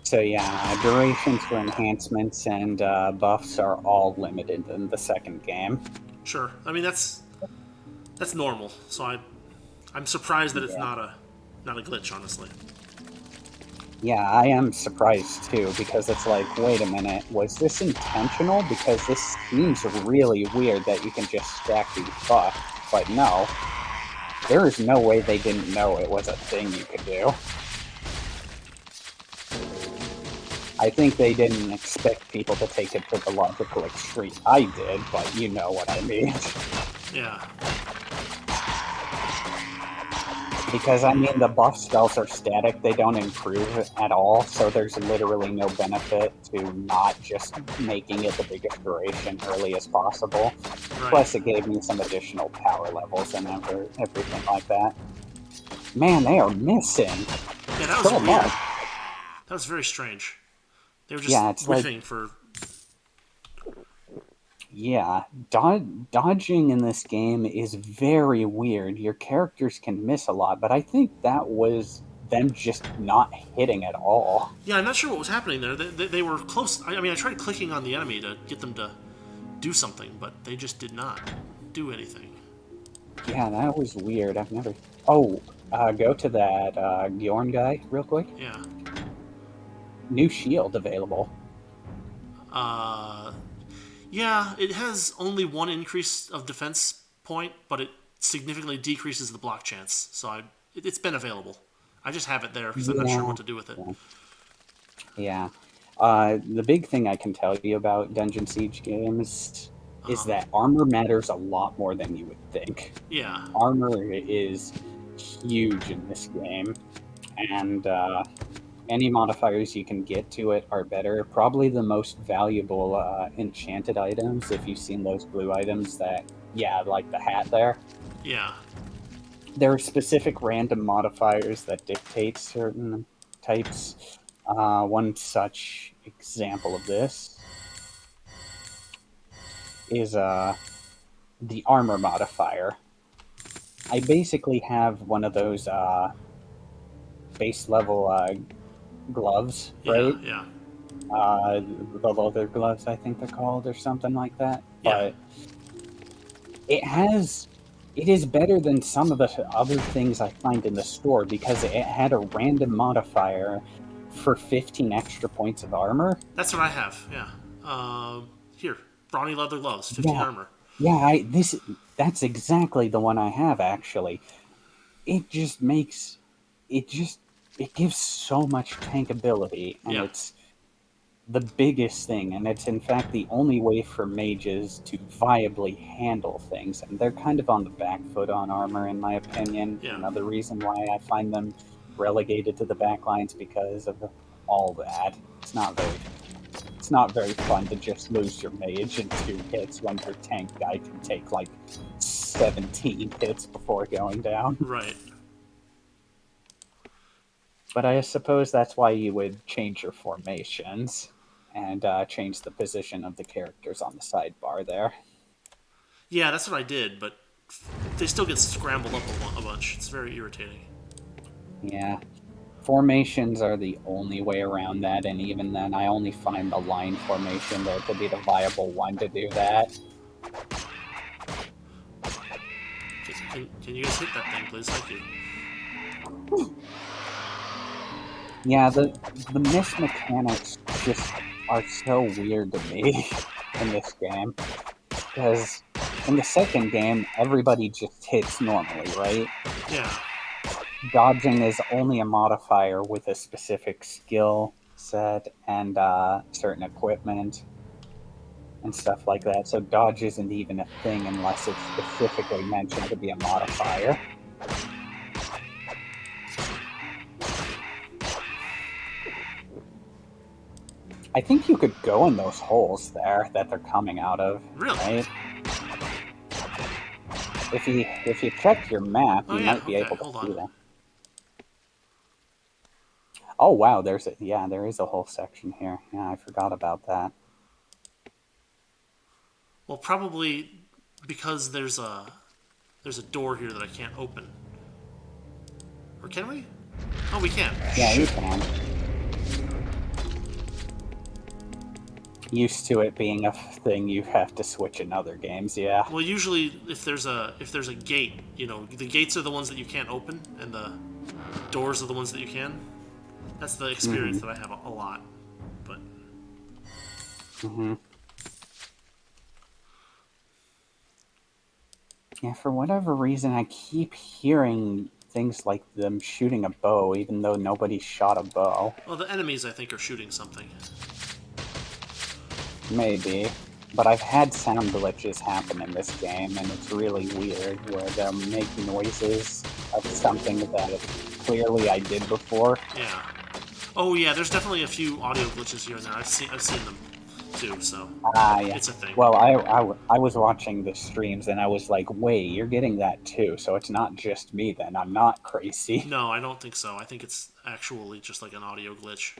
So yeah, durations for enhancements and buffs are all limited in the second game. Sure. I mean that's normal. So I'm surprised that it's not a glitch, honestly. Yeah, I am surprised too, because it's like, wait a minute, was this intentional? Because this seems really weird that you can just stack these buffs, but no. There is no way they didn't know it was a thing you could do. I think they didn't expect people to take it to the logical extreme. I did, but you know what I mean. Yeah. Because, I mean, the buff spells are static, they don't improve at all, so there's literally no benefit to not just making it the biggest duration early as possible. Right. Plus, it gave me some additional power levels and everything like that. Man, they are missing. Yeah, that was weird. That was very strange. They were just riffing for... Yeah, dodging in this game is very weird. Your characters can miss a lot, but I think that was them just not hitting at all. Yeah, I'm not sure what was happening there. They were close. I mean, I tried clicking on the enemy to get them to do something, but they just did not do anything. Yeah, that was weird. I've never... Oh, go to that Bjorn guy real quick. Yeah. New shield available. Yeah, it has only one increase of defense point, but it significantly decreases the block chance. So it's been available. I just have it there because I'm not sure what to do with it. Yeah. The big thing I can tell you about Dungeon Siege games is that armor matters a lot more than you would think. Yeah. Armor is huge in this game, and any modifiers you can get to it are better. Probably the most valuable enchanted items, if you've seen those blue items that, yeah, like the hat there. Yeah. There are specific random modifiers that dictate certain types. One such example of this is the armor modifier. I basically have one of those base level gloves, right? Yeah. The leather gloves, I think they're called, or something like that. Yeah. But it is better than some of the other things I find in the store because it had a random modifier for 15 extra points of armor. That's what I have. Yeah. Here, brawny leather gloves, 15 Yeah, armor. yeah. That's exactly the one I have. Actually, it just makes it gives so much tankability, and Yeah. it's the biggest thing, and it's in fact the only way for mages to viably handle things, and they're kind of on the back foot on armor, in my opinion. Yeah. Another reason why I find them relegated to the back lines because of all that. It's not very fun to just lose your mage in 2 hits when your tank guy can take like 17 hits before going down. Right. But I suppose that's why you would change your formations and change the position of the characters on the sidebar there. Yeah, that's what I did, but they still get scrambled up a bunch. It's very irritating. Yeah. Formations are the only way around that, and even then, I only find the line formation there to be the viable one to do that. Can you guys hit that thing, please? Thank you. Yeah, the miss mechanics just are so weird to me in this game. Because in the second game, everybody just hits normally, right? Yeah. Dodging is only a modifier with a specific skill set and certain equipment and stuff like that. So dodge isn't even a thing unless it's specifically mentioned to be a modifier. I think you could go in those holes there that they're coming out of. Really? Right? If you check your map, you might be able to see them. Oh wow, there is a whole section here. Yeah, I forgot about that. Well, probably because there's a door here that I can't open. Or can we? Oh, we can. Yeah, you can. Used to it being a thing you have to switch in other games, yeah. Well, usually if there's a gate, the gates are the ones that you can't open, and the doors are the ones that you can. That's the experience that I have a lot. But. Yeah, for whatever reason, I keep hearing things like them shooting a bow, even though nobody shot a bow. Well, the enemies, I think, are shooting something. Maybe. But I've had sound glitches happen in this game, and it's really weird, where they'll make noises of something that clearly I did before. Yeah. Oh, yeah, there's definitely a few audio glitches here and there. I've seen them too, so yeah. It's a thing. Well, I was watching the streams, and I was like, wait, you're getting that too, so it's not just me then. I'm not crazy. No, I don't think so. I think it's actually just like an audio glitch.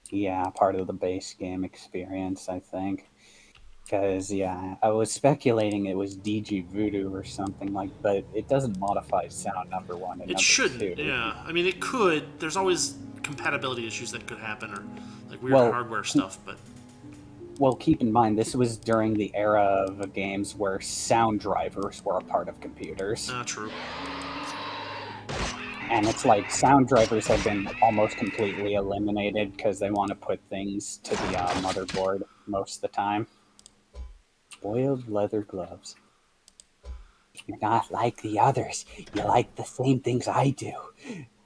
Yeah, part of the base game experience, I think. Because, yeah, I was speculating it was DG Voodoo or something but it doesn't modify sound, number one, and it number shouldn't, two. Yeah. I mean, it could. There's always compatibility issues that could happen, or like weird hardware stuff, but... Well, keep in mind, this was during the era of games where sound drivers were a part of computers. True. And it's like sound drivers have been almost completely eliminated because they want to put things to the motherboard most of the time. Boiled leather gloves. You're not like the others. You like the same things I do.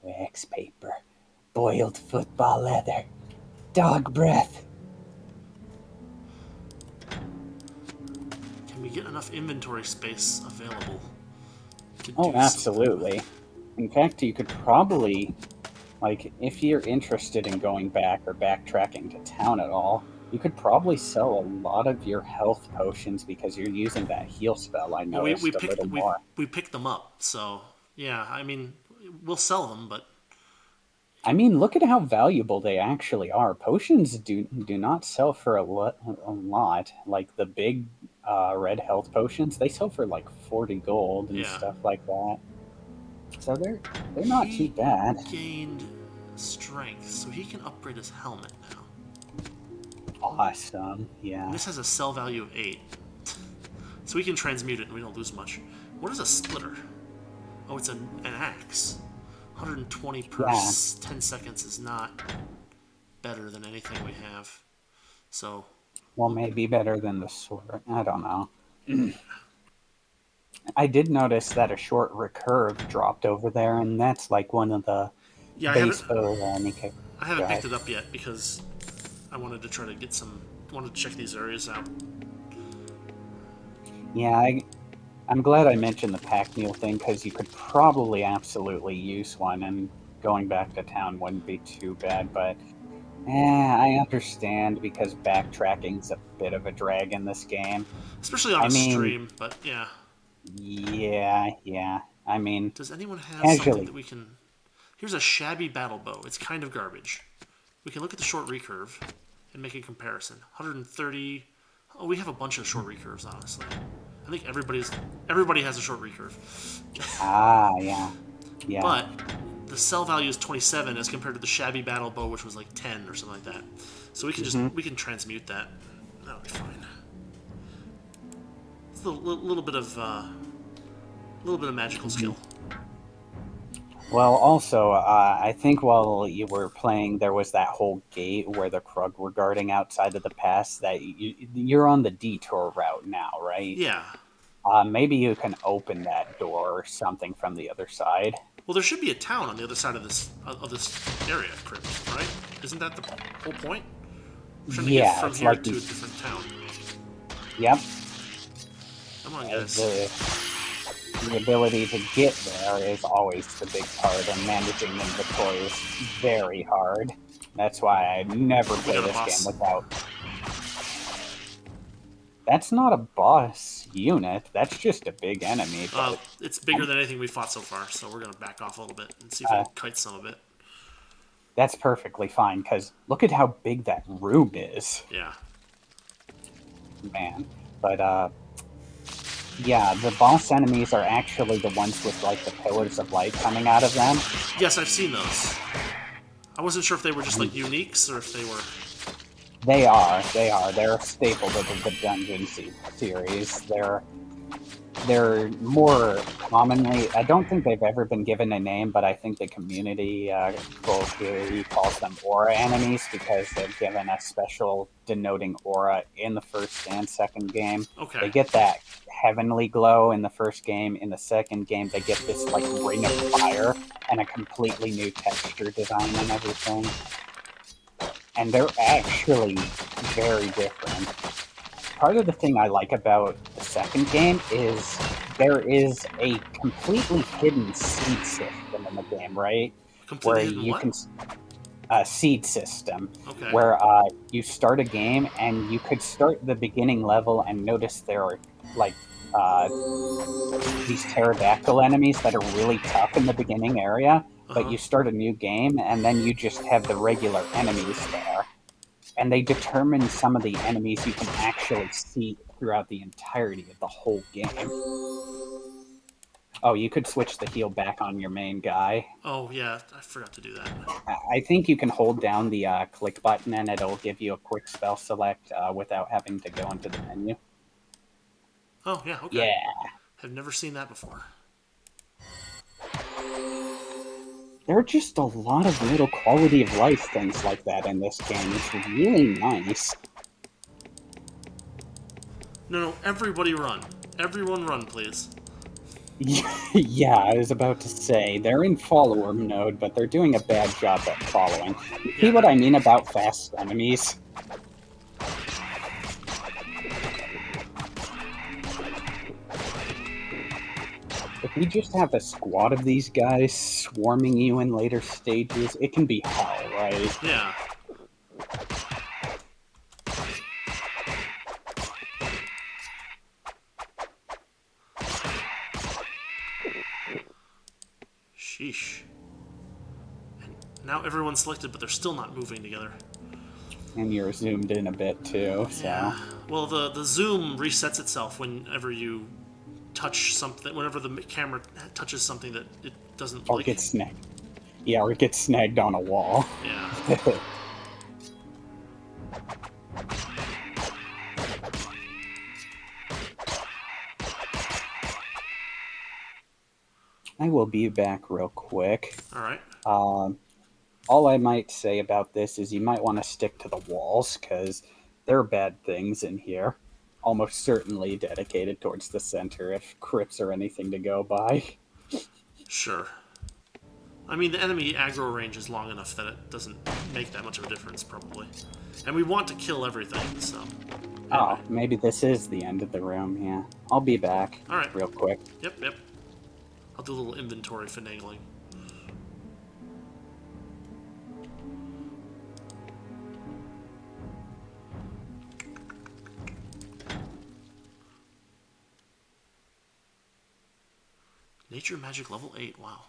Wax paper. Boiled football leather. Dog breath. Can we get enough inventory space available to Oh, do absolutely. In fact, you could probably, like, if you're interested in going back or backtracking to town at all, you could probably sell a lot of your health potions because you're using that heal spell. I noticed a little more. We picked them up, so yeah. I mean, we'll sell them, but I mean, look at how valuable they actually are. Potions do not sell for a lot. Like the big red health potions, they sell for like 40 gold and yeah. stuff like that. So they're not too bad. He gained strength, so he can upgrade his helmet now. Awesome, yeah. And this has a sell value of 8. So we can transmute it and we don't lose much. What is a splitter? Oh, it's an axe. 120 per 10 seconds is not better than anything we have. So... Well, maybe better than the sword. I don't know. I did notice that a short recurve dropped over there, and that's like one of the base I haven't picked it up yet because I wanted to try to get some... wanted to check these areas out. Yeah, I'm glad I mentioned the pack mule thing, because you could probably absolutely use one, and going back to town wouldn't be too bad, but I understand, because backtracking's a bit of a drag in this game. Especially on a stream, but yeah. Yeah. I mean... Does anyone have something that we can... Here's a shabby battle bow. It's kind of garbage. We can look at the short recurve and make a comparison. 130... Oh, we have a bunch of short recurves, honestly. I think everybody has a short recurve. Yeah. But the sell value is 27 as compared to the shabby battle bow, which was like 10 or something like that. So we can we can transmute that. That'll be fine. It's a little bit of magical skill. Well, also, I think while you were playing, there was that whole gate where the Krug were guarding outside of the pass. That you're on the detour route now, right? Yeah. Maybe you can open that door or something from the other side. Well, there should be a town on the other side of this area, Crypt, right? Isn't that the whole point? We're trying to get from here to a different town. Yep. Come on, guys. The ability to get there is always the big part, and managing inventory is very hard. That's why I never play this game without... That's not a boss unit. That's just a big enemy. It's bigger than anything we fought so far, so we're going to back off a little bit and see if we can kite some of it. That's perfectly fine, because look at how big that room is. Yeah. Man. But, yeah, the boss enemies are actually the ones with, like, the pillars of light coming out of them. Yes, I've seen those. I wasn't sure if they were just, like, uniques, or if they were... They are. They're a staple of the Dungeon series. They're more commonly... I don't think they've ever been given a name, but I think the community colloquially calls them aura enemies, because they're given a special denoting aura in the first and second game. Okay. They get that heavenly glow in the first game. In the second game, they get this, like, ring of fire and a completely new texture design and everything. And they're actually very different. Part of the thing I like about the second game is there is a completely hidden seed system in the game, right? Completely hidden what? A seed system. Okay. Where you start a game and you could start the beginning level and notice there are, like, these pterodactyl enemies that are really tough in the beginning area. But you start a new game, and then you just have the regular enemies there. And they determine some of the enemies you can actually see throughout the entirety of the whole game. Oh, you could switch the heal back on your main guy. Oh, yeah, I forgot to do that. I think you can hold down the click button, and it'll give you a quick spell select without having to go into the menu. Oh, yeah, okay. Yeah. I've never seen that before. There are just a lot of little quality of life things like that in this game. It's really nice. No, everybody run. Everyone run, please. Yeah, I was about to say, they're in follower mode, but they're doing a bad job at following. You see what I mean about fast enemies? If you just have a squad of these guys swarming you in later stages, it can be hell, right? Yeah. Sheesh. And now everyone's selected, but they're still not moving together. And you're zoomed in a bit too, so. Yeah. Well, the zoom resets itself whenever you touch something, whenever the camera touches something that it doesn't or like. Gets snagged. Yeah, or it gets snagged on a wall. Yeah. I will be back real quick. All right. All I might say about this is you might want to stick to the walls, because there are bad things in here. Almost certainly dedicated towards the center if crypts are anything to go by. Sure. I mean, the enemy aggro range is long enough that it doesn't make that much of a difference, probably. And we want to kill everything, so. Anyway. Oh, maybe this is the end of the room, yeah. I'll be back. All right. Real quick. Yep. I'll do a little inventory finagling. Nature Magic level 8, wow.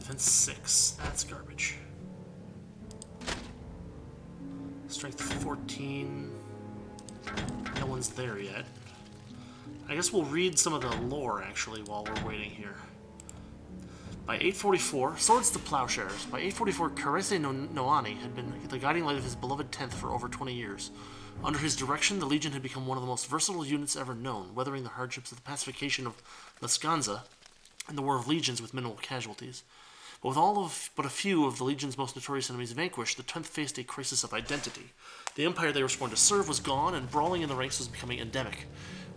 Defense 6. That's garbage. Strength 14. No one's there yet. I guess we'll read some of the lore, actually, while we're waiting here. By 844, Swords to Plowshares. By 844, Karese Noani had been the guiding light of his beloved 10th for over 20 years. Under his direction, the Legion had become one of the most versatile units ever known, weathering the hardships of the pacification of Lascanza and the War of Legions with minimal casualties. But with but a few of the Legion's most notorious enemies vanquished, the 10th faced a crisis of identity. The empire they were sworn to serve was gone, and brawling in the ranks was becoming endemic.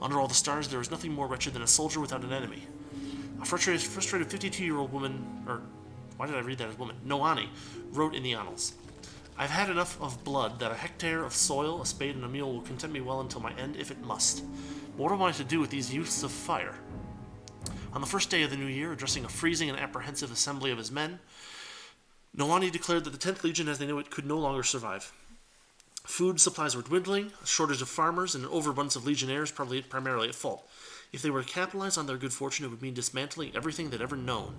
Under all the stars, there was nothing more wretched than a soldier without an enemy. A frustrated 52-year-old woman, or why did I read that as woman? Noani, wrote in the annals. I've had enough of blood that a hectare of soil, a spade, and a mule will content me well until my end, if it must. But what am I to do with these youths of fire? On the first day of the new year, addressing a freezing and apprehensive assembly of his men, Noani declared that the 10th Legion, as they knew it, could no longer survive. Food supplies were dwindling, a shortage of farmers, and an overabundance of legionnaires primarily at fault. If they were to capitalize on their good fortune, it would mean dismantling everything they'd ever known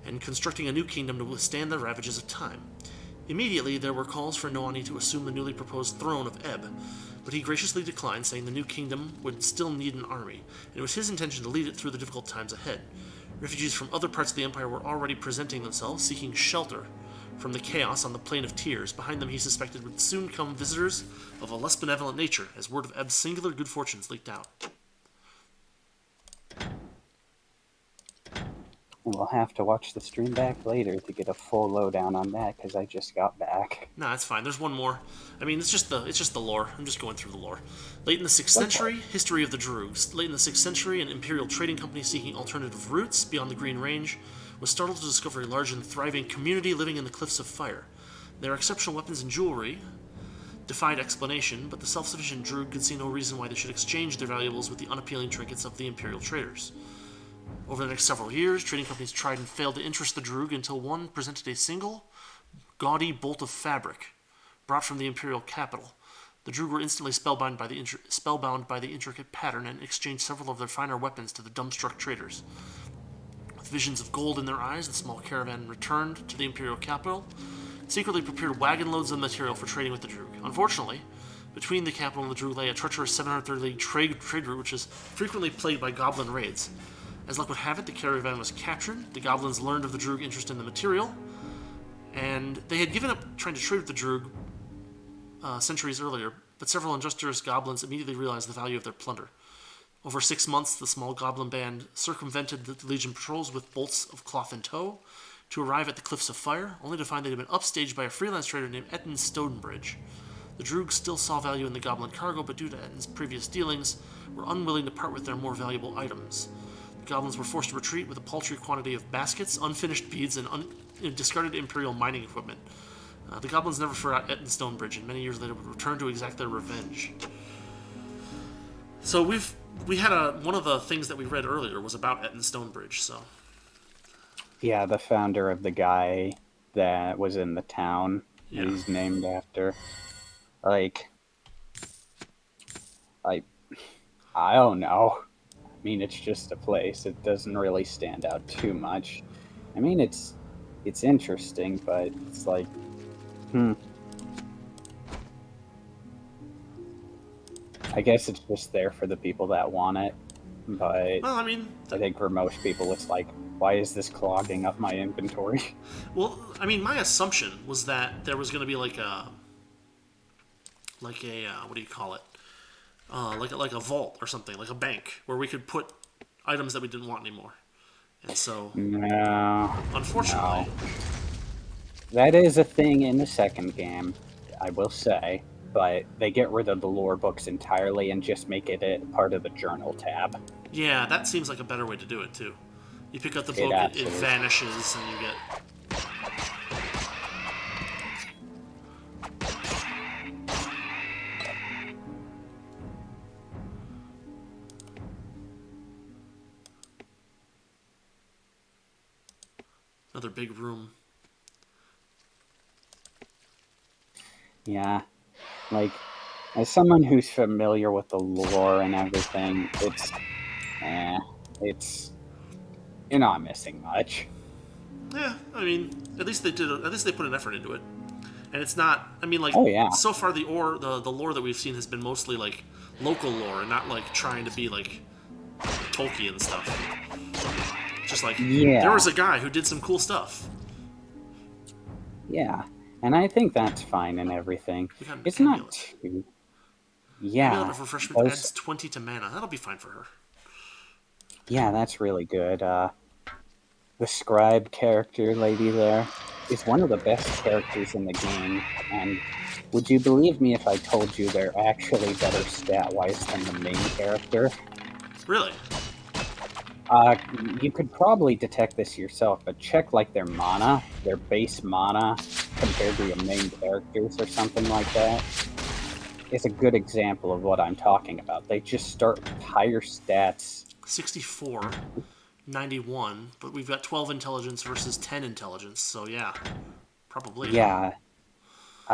and constructing a new kingdom to withstand the ravages of time. Immediately, there were calls for Noani to assume the newly proposed throne of Ebb, but he graciously declined, saying the new kingdom would still need an army, and it was his intention to lead it through the difficult times ahead. Refugees from other parts of the Empire were already presenting themselves, seeking shelter from the chaos on the Plain of Tears. Behind them, he suspected, would soon come visitors of a less benevolent nature, as word of Ebb's singular good fortunes leaked out. We'll have to watch the stream back later to get a full lowdown on that, because I just got back. Nah, that's fine. There's one more. I mean, it's just the lore. I'm just going through the lore. Late in the 6th century, history of the Droogs. Late in the 6th century, an imperial trading company seeking alternative routes beyond the Green Range was startled to discover a large and thriving community living in the Cliffs of Fire. Their exceptional weapons and jewelry defied explanation, but the self-sufficient Droog could see no reason why they should exchange their valuables with the unappealing trinkets of the imperial traders. Over the next several years, trading companies tried and failed to interest the Droog until one presented a single, gaudy bolt of fabric brought from the imperial capital. The Droog were instantly spellbound by the intricate pattern and exchanged several of their finer weapons to the dumbstruck traders. With visions of gold in their eyes, the small caravan returned to the imperial capital, secretly prepared wagon loads of material for trading with the Droog. Unfortunately, between the capital and the Droog lay a treacherous 730 league trade route, which is frequently plagued by goblin raids. As luck would have it, the caravan was captured. The goblins learned of the Droog interest in the material, and they had given up trying to trade with the Droog centuries earlier, but several industrious goblins immediately realized the value of their plunder. Over 6 months, the small goblin band circumvented the Legion patrols with bolts of cloth in tow to arrive at the Cliffs of Fire, only to find they had been upstaged by a freelance trader named Etten Stonebridge. The Droog still saw value in the goblin cargo, but due to Etten's previous dealings, were unwilling to part with their more valuable items. The goblins were forced to retreat with a paltry quantity of baskets, unfinished beads, and discarded imperial mining equipment. The goblins never forgot Etten Stonebridge, and many years later would return to exact their revenge. So we had one of the things that we read earlier was about Etten Stonebridge. So yeah, the founder of the guy that was in the town he's named after. Like, I don't know. I mean, it's just a place. It doesn't really stand out too much. I mean, it's interesting, but it's like, I guess it's just there for the people that want it. But well, I mean, I think for most people, it's like, why is this clogging up my inventory? Well, I mean, my assumption was that there was going to be like a what do you call it? Like a vault or something, like a bank where we could put items that we didn't want anymore. And so, unfortunately, that is a thing in the second game, I will say. But they get rid of the lore books entirely and just make it a part of the journal tab. Yeah, that seems like a better way to do it too. You pick up the book, it vanishes, and you get. Another big room. Yeah. Like, as someone who's familiar with the lore and everything, you're not missing much. Yeah, I mean, at least they put an effort into it. And it's not, I mean, like, so far the lore that we've seen has been mostly, like, local lore and not, like, trying to be, like, Tolkien stuff. Just like, there was a guy who did some cool stuff. Yeah, and I think that's fine and everything. It's not too... Yeah. Refreshment adds 20 to mana. That'll be fine for her. Yeah, that's really good. The scribe character lady there is one of the best characters in the game, and would you believe me if I told you they're actually better stat-wise than the main character? Really? You could probably detect this yourself, but check like their mana, their base mana, compared to your main characters or something like that. It's a good example of what I'm talking about. They just start with higher stats. 64, 91, but we've got 12 intelligence versus 10 intelligence, so yeah, probably. Yeah.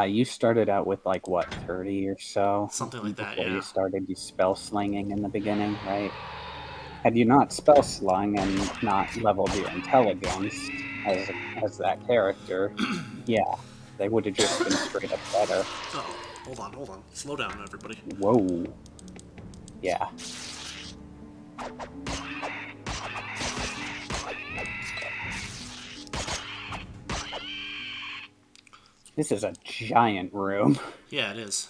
You started out with like, what, 30 or so? Something like that, before you started your spell slinging in the beginning, right? Had you not spell slung and not leveled your intelligence as that character, yeah, they would have just been straight up better. Oh, hold on. Slow down, everybody. Whoa. Yeah. This is a giant room. Yeah, it is.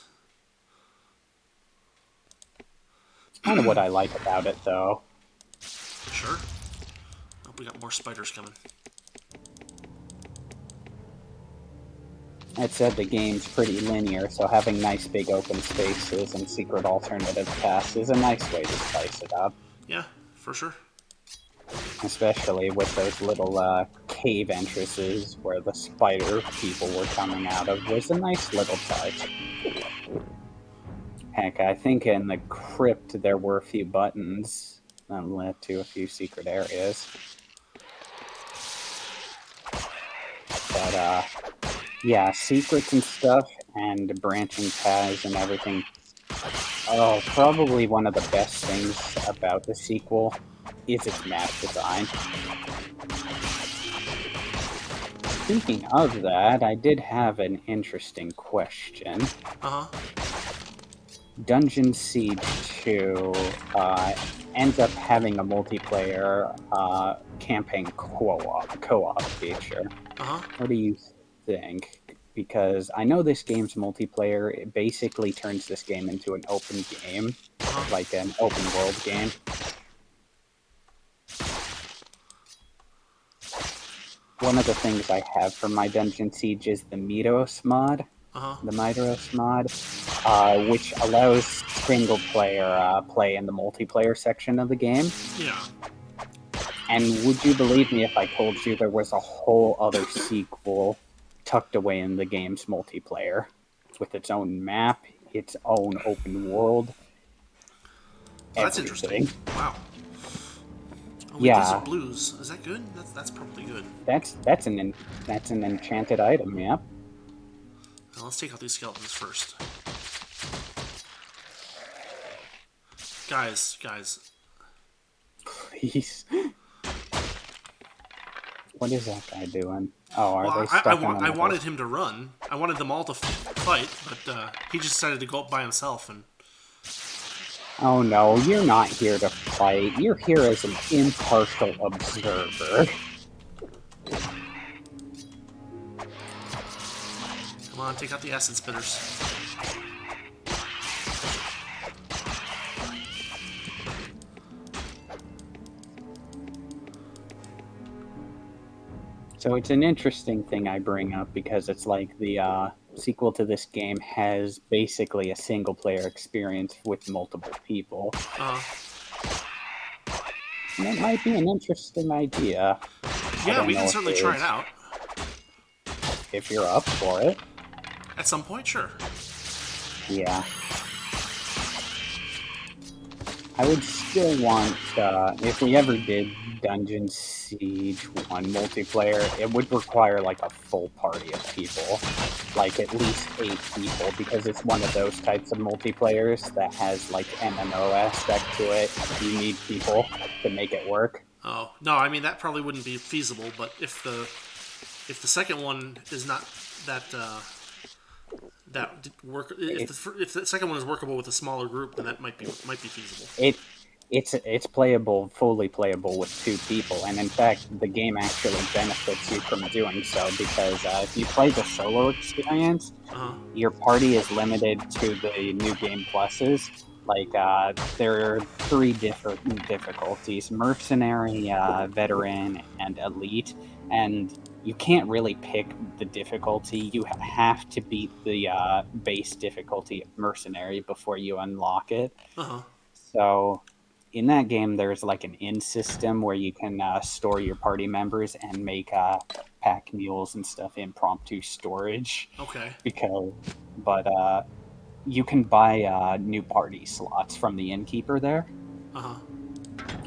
It's kind of what I like about it, though. Sure. Oh, we got more spiders coming. That said, the game's pretty linear, so having nice big open spaces and secret alternative paths is a nice way to spice it up. Yeah, for sure. Especially with those little cave entrances where the spider people were coming out of was a nice little touch. Heck, I think in the crypt there were a few buttons that led to a few secret areas. But, yeah, secrets and stuff and branching paths and everything. Oh, probably one of the best things about the sequel is its map design. Speaking of that, I did have an interesting question. Dungeon Siege 2 ends up having a multiplayer campaign co-op feature. What do you think? Because I know this game's multiplayer, it basically turns this game into an open game, like an open world game. One of the things I have for my Dungeon Siege is the Mitos mod. The Mitos mod, which allows single player play in the multiplayer section of the game. Yeah. And would you believe me if I told you there was a whole other sequel tucked away in the game's multiplayer with its own map, its own open world? That's interesting. Wow. Oh, yeah. These are blues. Is that good? That's probably good. That's an enchanted item. Yep. Now let's take out these skeletons first. Guys. Please. What is that guy doing? Oh, are they stuck I wanted him to run. I wanted them all to fight, but he just decided to go up by himself. And oh no, you're not here to fight. You're here as an impartial observer. Come on, take out the acid spitters. So it's an interesting thing I bring up because it's like the sequel to this game has basically a single-player experience with multiple people. And it might be an interesting idea. Yeah, we can certainly try it out. If you're up for it. At some point, sure. Yeah. I would still want, if we ever did Dungeon Siege 1 multiplayer, it would require like a full party of people. Like at least 8 people, because it's one of those types of multiplayers that has like MMO aspect to it. You need people to make it work. Oh, no, I mean that probably wouldn't be feasible, but if the second one is not that if the second one is workable with a smaller group, then that might be feasible. It's playable, fully playable with 2 people, and in fact, the game actually benefits you from doing so because if you play the solo experience, your party is limited to the new game pluses. Like there are 3 different difficulties: mercenary, veteran, and elite, and you can't really pick the difficulty. You have to beat the base difficulty of mercenary before you unlock it. So in that game, there's like an in system where you can store your party members and make pack mules and stuff impromptu storage. Okay. But you can buy new party slots from the innkeeper there.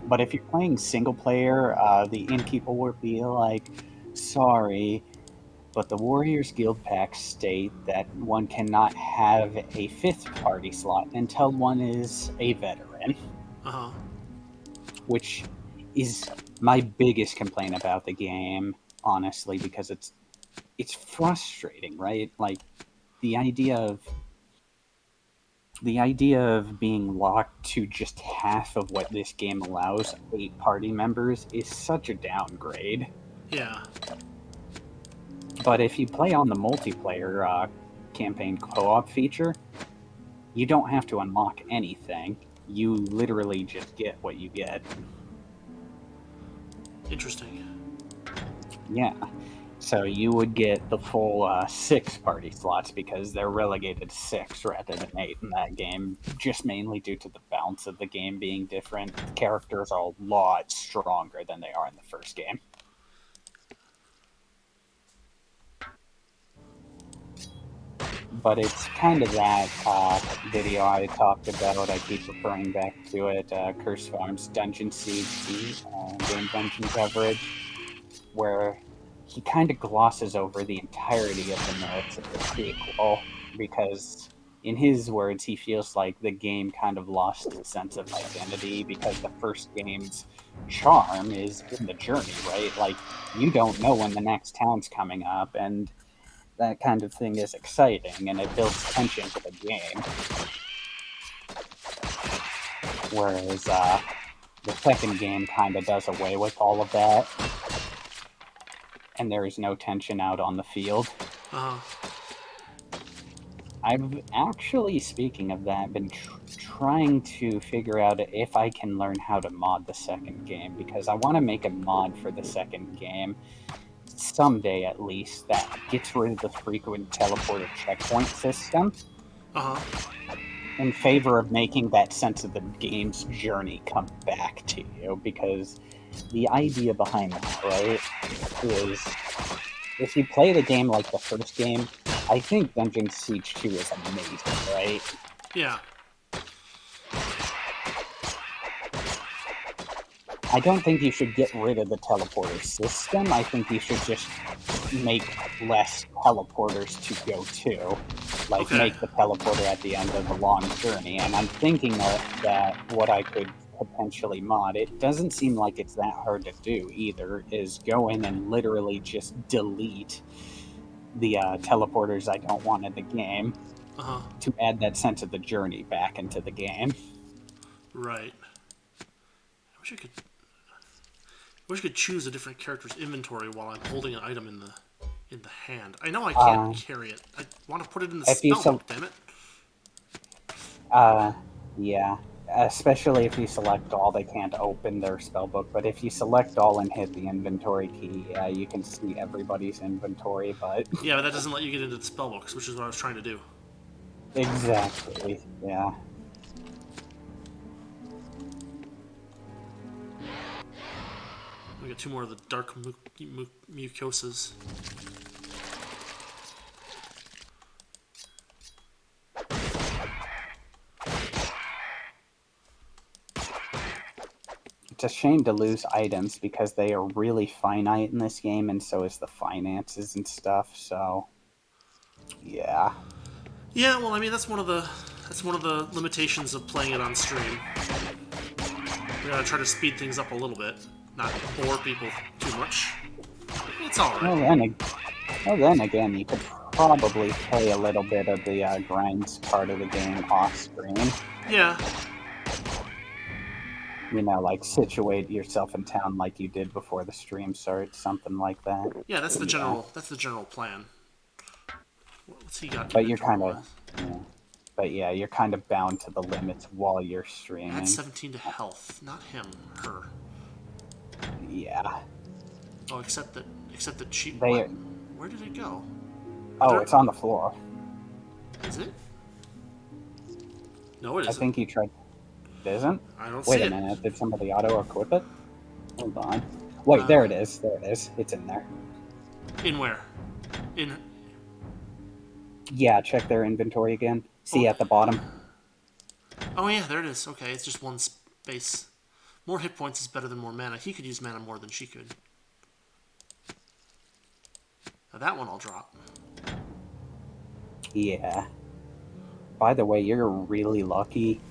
But if you're playing single player, the innkeeper will be like, sorry, but the Warriors Guild packs state that one cannot have a 5th party slot until one is a veteran. which is my biggest complaint about the game, honestly, because it's frustrating, right? Like the idea of being locked to just half of what this game allows 8 party members is such a downgrade. Yeah. But if you play on the multiplayer campaign co-op feature, you don't have to unlock anything. You literally just get what you get. Interesting. Yeah. So you would get the full 6 party slots because they're relegated to 6 rather than 8 in that game, just mainly due to the balance of the game being different. The characters are a lot stronger than they are in the first game. But it's kind of that video I talked about. I keep referring back to it, Curse Farm's Dungeon Siege game dungeon coverage, where he kind of glosses over the entirety of the merits of the prequel, because in his words, he feels like the game kind of lost its sense of identity because the first game's charm is in the journey, right? Like, you don't know when the next town's coming up, and that kind of thing is exciting, and it builds tension to the game. Whereas the second game kind of does away with all of that, and there is no tension out on the field. I've actually, speaking of that, been trying to figure out if I can learn how to mod the second game, because I want to make a mod for the second game someday at least that gets rid of the frequent teleporter checkpoint system in favor of making that sense of the game's journey come back to you, because the idea behind that, right, is if you play the game like the first game, I think Dungeon Siege 2 is amazing, right? Yeah. I don't think you should get rid of the teleporter system. I think you should just make less teleporters to go to. Like, make the teleporter at the end of a long journey. And I'm thinking that what I could potentially mod, it doesn't seem like it's that hard to do either, is go in and literally just delete the teleporters I don't want in the game to add that sense of the journey back into the game. Right. I wish I could choose a different character's inventory while I'm holding an item in the hand. I know I can't carry it. I want to put it in the spellbook, damn it. Yeah. Especially if you select all, they can't open their spellbook. But if you select all and hit the inventory key, yeah, you can see everybody's inventory, but... Yeah, but that doesn't let you get into the spellbooks, which is what I was trying to do. Exactly, yeah. We got 2 more of the dark mucosas. It's a shame to lose items because they are really finite in this game, and so is the finances and stuff, so... Yeah. Yeah, well, I mean, that's one of the limitations of playing it on stream. We gotta try to speed things up a little bit, not bore people too much. It's alright. Well, then again, you could probably play a little bit of the grinds part of the game off screen. Yeah. You know, like situate yourself in town like you did before the stream starts, something like that. Yeah, that's the general plan. What's he got? But you're kind of, but yeah, you're kind of bound to the limits while you're streaming. Add 17 to health, not him, her. Yeah. Oh, except that she. Where did it go? It's on the floor. Is it? No, it isn't. I think you tried. It isn't? I don't see it. Wait a minute. Did somebody auto-equip it? Hold on. Wait, there it is. There it is. It's in there. In where? In... Yeah, check their inventory again. See at the bottom? Oh, yeah, there it is. Okay, it's just one space. More hit points is better than more mana. He could use mana more than she could. Now that one I'll drop. Yeah. By the way, you're really lucky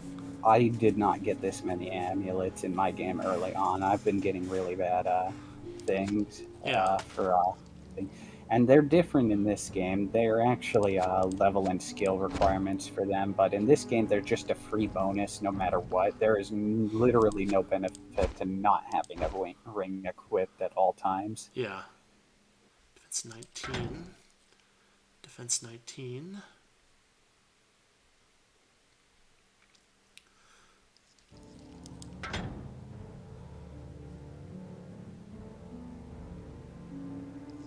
I did not get this many amulets in my game early on. I've been getting really bad things Yeah. for and they're different in this game. They're actually level and skill requirements for them, but in this game they're just a free bonus no matter what. There is literally no benefit to not having a ring equipped at all times. Yeah. Defense 19. Defense 19.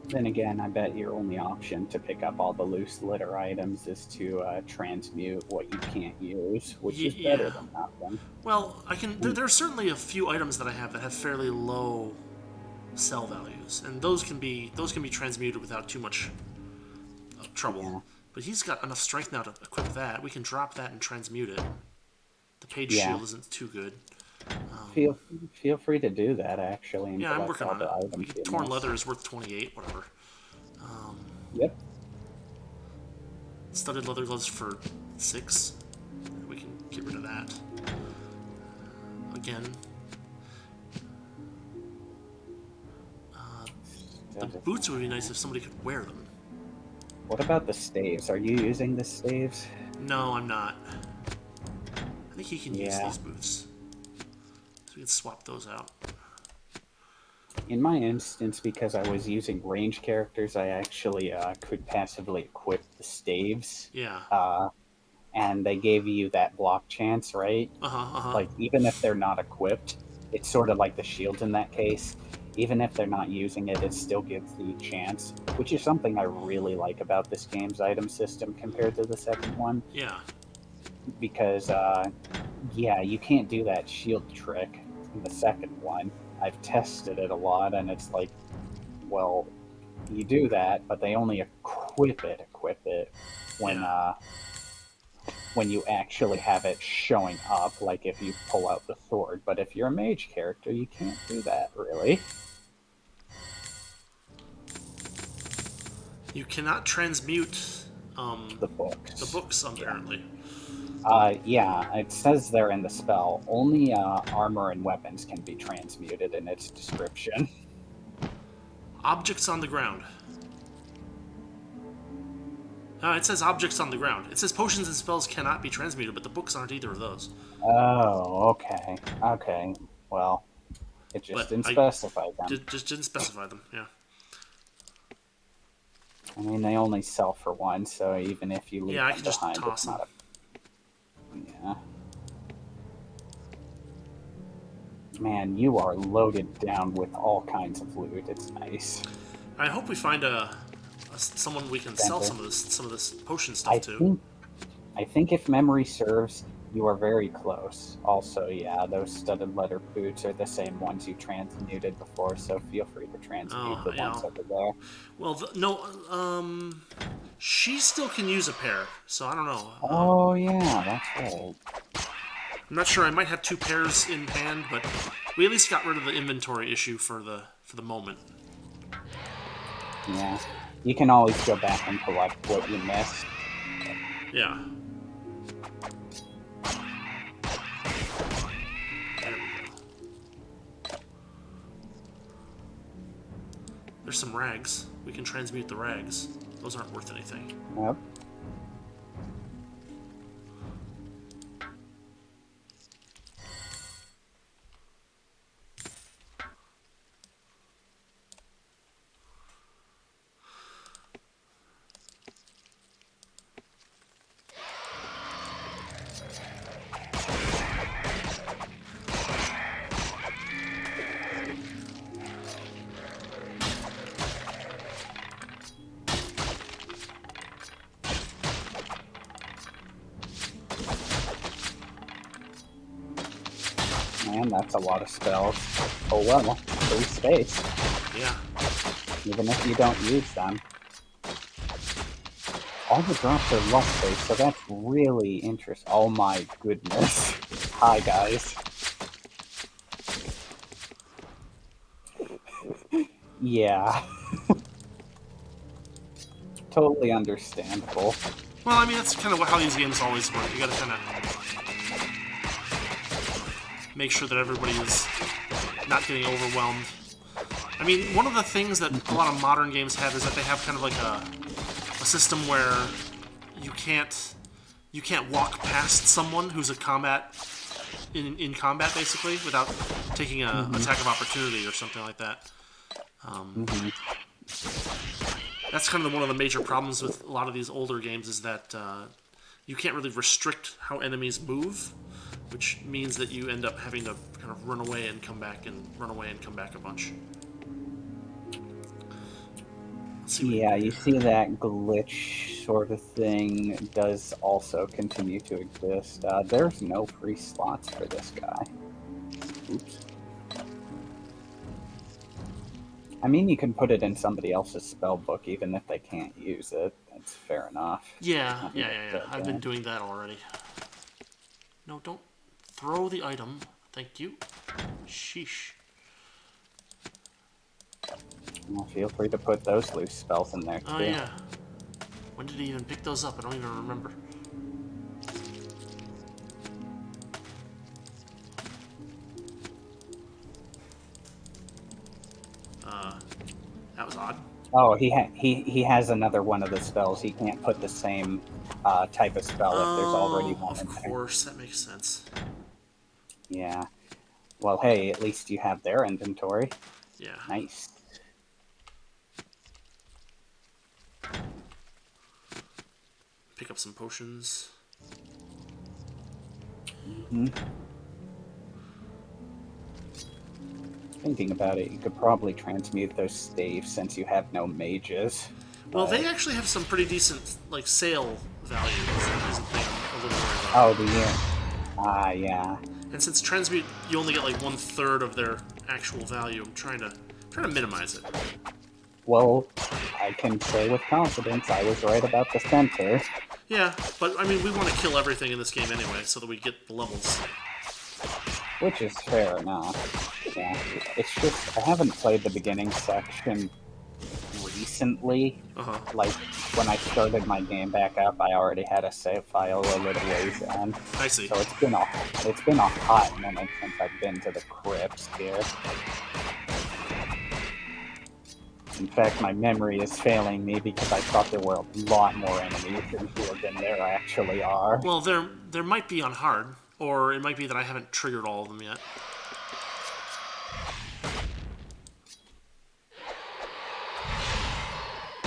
Then again, I bet your only option to pick up all the loose litter items is to transmute what you can't use, which is better than nothing. Well, I can. There are certainly a few items that I have that have fairly low sell values, and those can be transmuted without too much trouble. Yeah. But he's got enough strength now to equip that. We can drop that and transmute it. The page shield isn't too good. Feel free to do that, actually. Yeah, I'm working on it. Torn leather is worth 28, whatever. Yep. Studded leather gloves for 6. We can get rid of that. Again. The boots would be nice if somebody could wear them. What about the staves? Are you using the staves? No, I'm not. I think he can use these boots. So we can swap those out. In my instance, because I was using range characters, I actually could passively equip the staves. Yeah. And they gave you that block chance, right? Like, even if they're not equipped, it's sort of like the shields in that case. Even if they're not using it, it still gives the chance, which is something I really like about this game's item system compared to the second one. Yeah. Because, you can't do that shield trick in the second one. I've tested it a lot, and it's like, well, you do that, but they only equip it when you actually have it showing up, like if you pull out the sword. But if you're a mage character, you can't do that, really. You cannot transmute the books. The books, apparently. Yeah, it says there in the spell, only armor and weapons can be transmuted in its description. Objects on the ground. It says objects on the ground. It says potions and spells cannot be transmuted, but the books aren't either of those. Oh, okay. Okay. Well, it just didn't specify them. Just didn't specify them, yeah. I mean, they only sell for one, so even if you leave them I can behind, just toss them. Yeah. Man, you are loaded down with all kinds of loot. It's nice. I hope we find someone we can sell some of this potion stuff to. I think if memory serves, you are very close. Also, yeah, those studded leather boots are the same ones you transmuted before, so feel free to transmute the ones over there. Well, she still can use a pair, so I don't know. Oh, yeah, that's right. I'm not sure. I might have 2 pairs in hand, but we at least got rid of the inventory issue for the moment. Yeah. You can always go back and collect what you missed. Yeah. There we go. There's some rags. We can transmute the rags. Those aren't worth anything. Yep. Man, that's a lot of spells. Oh well, free space. Yeah. Even if you don't use them. All the drops are luck space, so that's really interesting. Oh my goodness. Hi, guys. Yeah. Totally understandable. Well, I mean, that's kind of how these games always work. You gotta kind of make sure that everybody is not getting overwhelmed. I mean, one of the things that a lot of modern games have is that they have kind of like a system where you can't walk past someone who's in combat basically without taking a attack of opportunity or something like that. That's kind of one of the major problems with a lot of these older games is that you can't really restrict how enemies move, which means that you end up having to kind of run away and come back and run away and come back a bunch. Yeah, you see that glitch sort of thing does also continue to exist. There's no free slots for this guy. Oops. I mean, you can put it in somebody else's spell book even if they can't use it. That's fair enough. Yeah. I've been doing that already. No, don't throw the item. Thank you. Sheesh. Well, feel free to put those loose spells in there, too. Oh, yeah. When did he even pick those up? I don't even remember. That was odd. Oh, he has another one of the spells. He can't put the same type of spell if there's already one in there. Of course, that makes sense. Yeah. Well, hey, at least you have their inventory. Yeah. Nice. Pick up some potions. Thinking about it, you could probably transmute those staves since you have no mages. Well, they actually have some pretty decent, like, sale value. Is the thing I'm a little worried about. Oh, the year. Yeah. And since transmute, you only get like 1/3 of their actual value. I'm trying to minimize it. Well, I can say with confidence I was right about the center. Yeah, but I mean, we want to kill everything in this game anyway, so that we get the levels. Which is fair enough. Yeah, it's just I haven't played the beginning section recently. Like when I started my game back up, I already had a save file a little ways in. I see. So it's been a hot minute since I've been to the crypts here. In fact, my memory is failing me because I thought there were a lot more enemies in here than there actually are. Well, there might be on hard, or it might be that I haven't triggered all of them yet.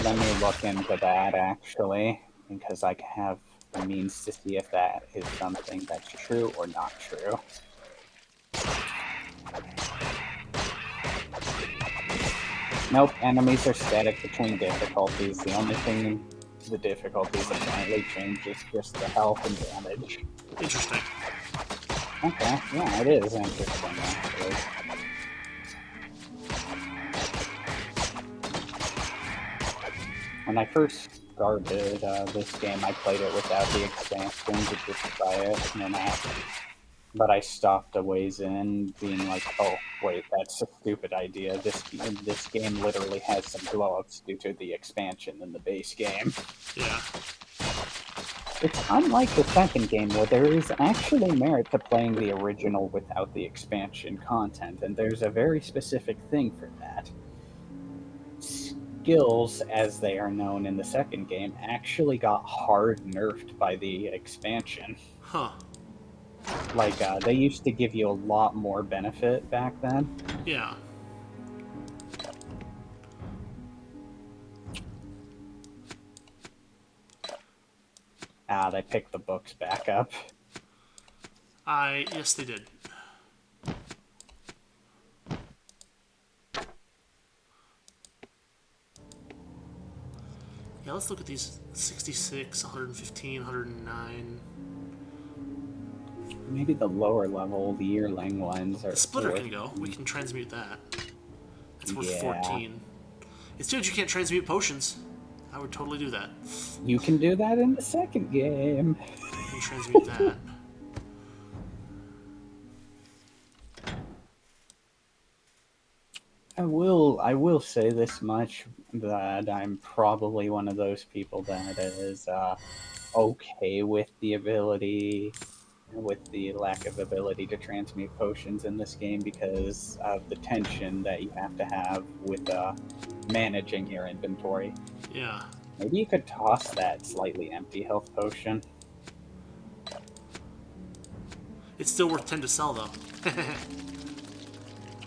Let me look into that, actually, because I have the means to see if that is something that's true or not true. Nope, enemies are static between difficulties. The only thing the difficulties apparently change is just the health and damage. Interesting. Okay, yeah, it is interesting, actually. When I first started this game, I played it without the expansion to just try it, but I stopped a ways in, being like, oh, wait, that's a stupid idea. This game literally has some glow-ups due to the expansion in the base game. Yeah. It's unlike the second game, where there is actually merit to playing the original without the expansion content, and there's a very specific thing for that. Skills, as they are known in the second game, actually got hard nerfed by the expansion. Huh. Like, they used to give you a lot more benefit back then. Yeah. They picked the books back up. Yes, they did. Yeah, let's look at these 66, 115, 109. Maybe the lower level, the yearling ones are. The splitter can go. We can transmute that. That's worth 14. It's too bad you can't transmute potions. I would totally do that. You can do that in the second game. You can transmute that. I will say this much, that I'm probably one of those people that is okay with the ability with the lack of ability to transmute potions in this game because of the tension that you have to have with managing your inventory. Yeah. Maybe you could toss that slightly empty health potion. It's still worth 10 to sell, though.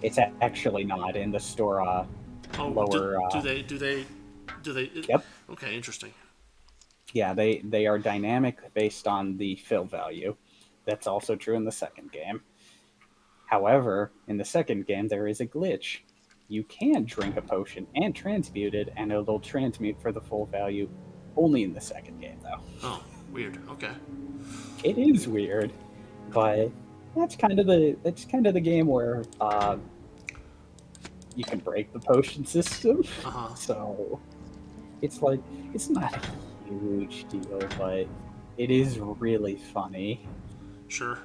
It's actually not in the store. Lower. Do they? Yep. Okay, interesting. Yeah, they are dynamic based on the fill value. That's also true in the second game. However, in the second game, there is a glitch. You can drink a potion and transmute it, and it'll transmute for the full value only in the second game, though. Oh, weird. Okay. It is weird, but that's kind of the game where you can break the potion system. Uh-huh. So it's like it's not a huge deal, but it is really funny. Sure.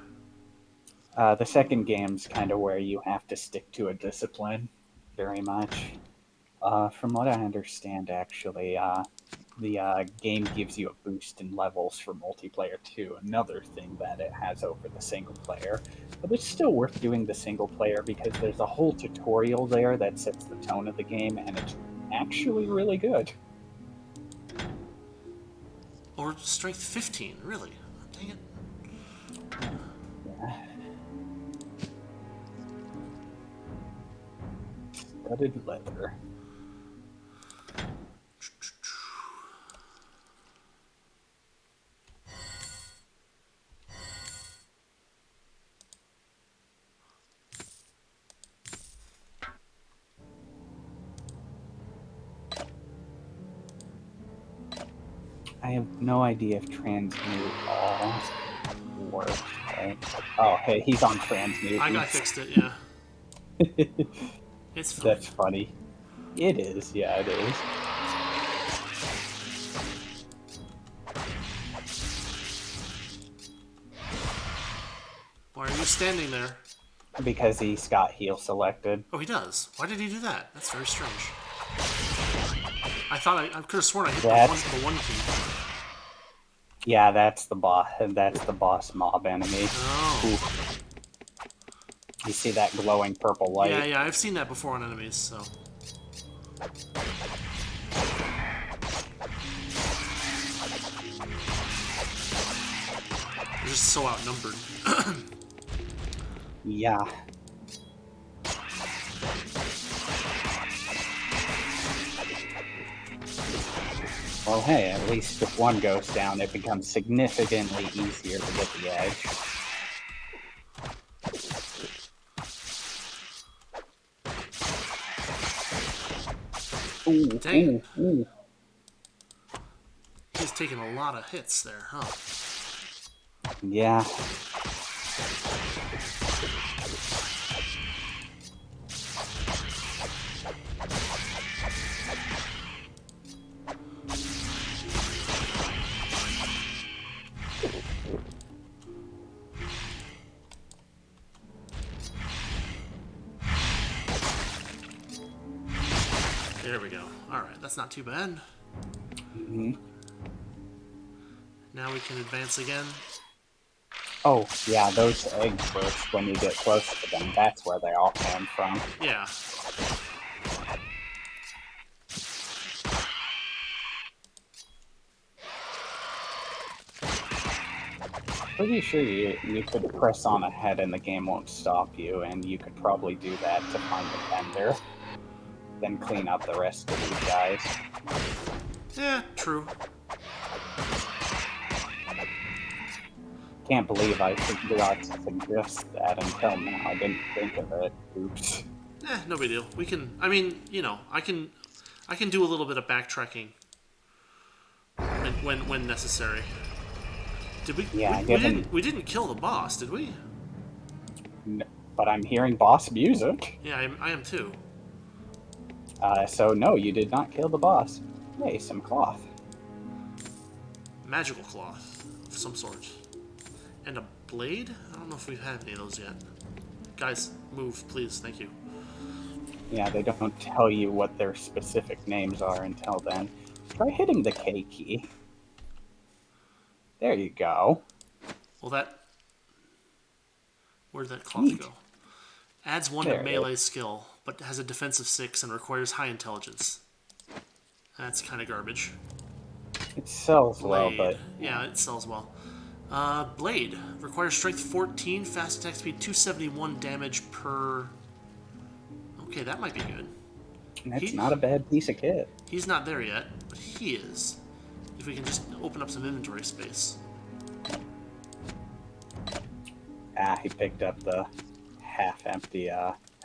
The second game's kind of where you have to stick to a discipline very much. From what I understand, actually, the game gives you a boost in levels for multiplayer too. Another thing that it has over the single player. But it's still worth doing the single player because there's a whole tutorial there that sets the tone of the game, and it's actually really good. Or strength 15, really? Dang it. Yeah. Studded leather. I have no idea if transmute all works. Right? Oh, hey, he's on transmute. I fixed it, yeah. It's fine. That's funny. It is, yeah, it is. Why are you standing there? Because he's got heal selected. Oh, he does. Why did he do that? That's very strange. I thought I could have sworn I hit the one key. Yeah, that's the boss. That's the boss mob enemy. Oh. Ooh. You see that glowing purple light? Yeah, I've seen that before on enemies, so. They're just so outnumbered. Yeah. Well, hey, at least if one goes down, it becomes significantly easier to get the edge. Ooh, dang. Ooh. He's taking a lot of hits there, huh? Yeah. There we go. Alright, that's not too bad. Mm-hmm. Now we can advance again. Oh, yeah, those egg bursts, when you get close to them, that's where they all came from. Yeah. Pretty sure you could press on ahead and the game won't stop you, and you could probably do that to find the vendor. Then clean up the rest of these guys. Yeah, true. Can't believe I forgot to suggest that until now. I didn't think of it. Oops. No big deal. We can, I mean, you know, I can do a little bit of backtracking when necessary. Did we? Yeah, we didn't kill the boss, did we? No, but I'm hearing boss music. Yeah, I am too. So no, you did not kill the boss. Hey, some cloth. Magical cloth of some sort. And a blade? I don't know if we've had any of those yet. Guys, move, please. Thank you. Yeah, they don't tell you what their specific names are until then. Try hitting the K key. There you go. Well, that Where'd that cloth go? Adds 1 to melee skill, but has a defense of 6 and requires high intelligence. That's kind of garbage. It sells well, but... Yeah, it sells well. Blade. Requires strength 14, fast attack speed 271, damage per... Okay, that might be good. That's not a bad piece of kit. He's not there yet, but he is. If we can just open up some inventory space. Ah, he picked up the half-empty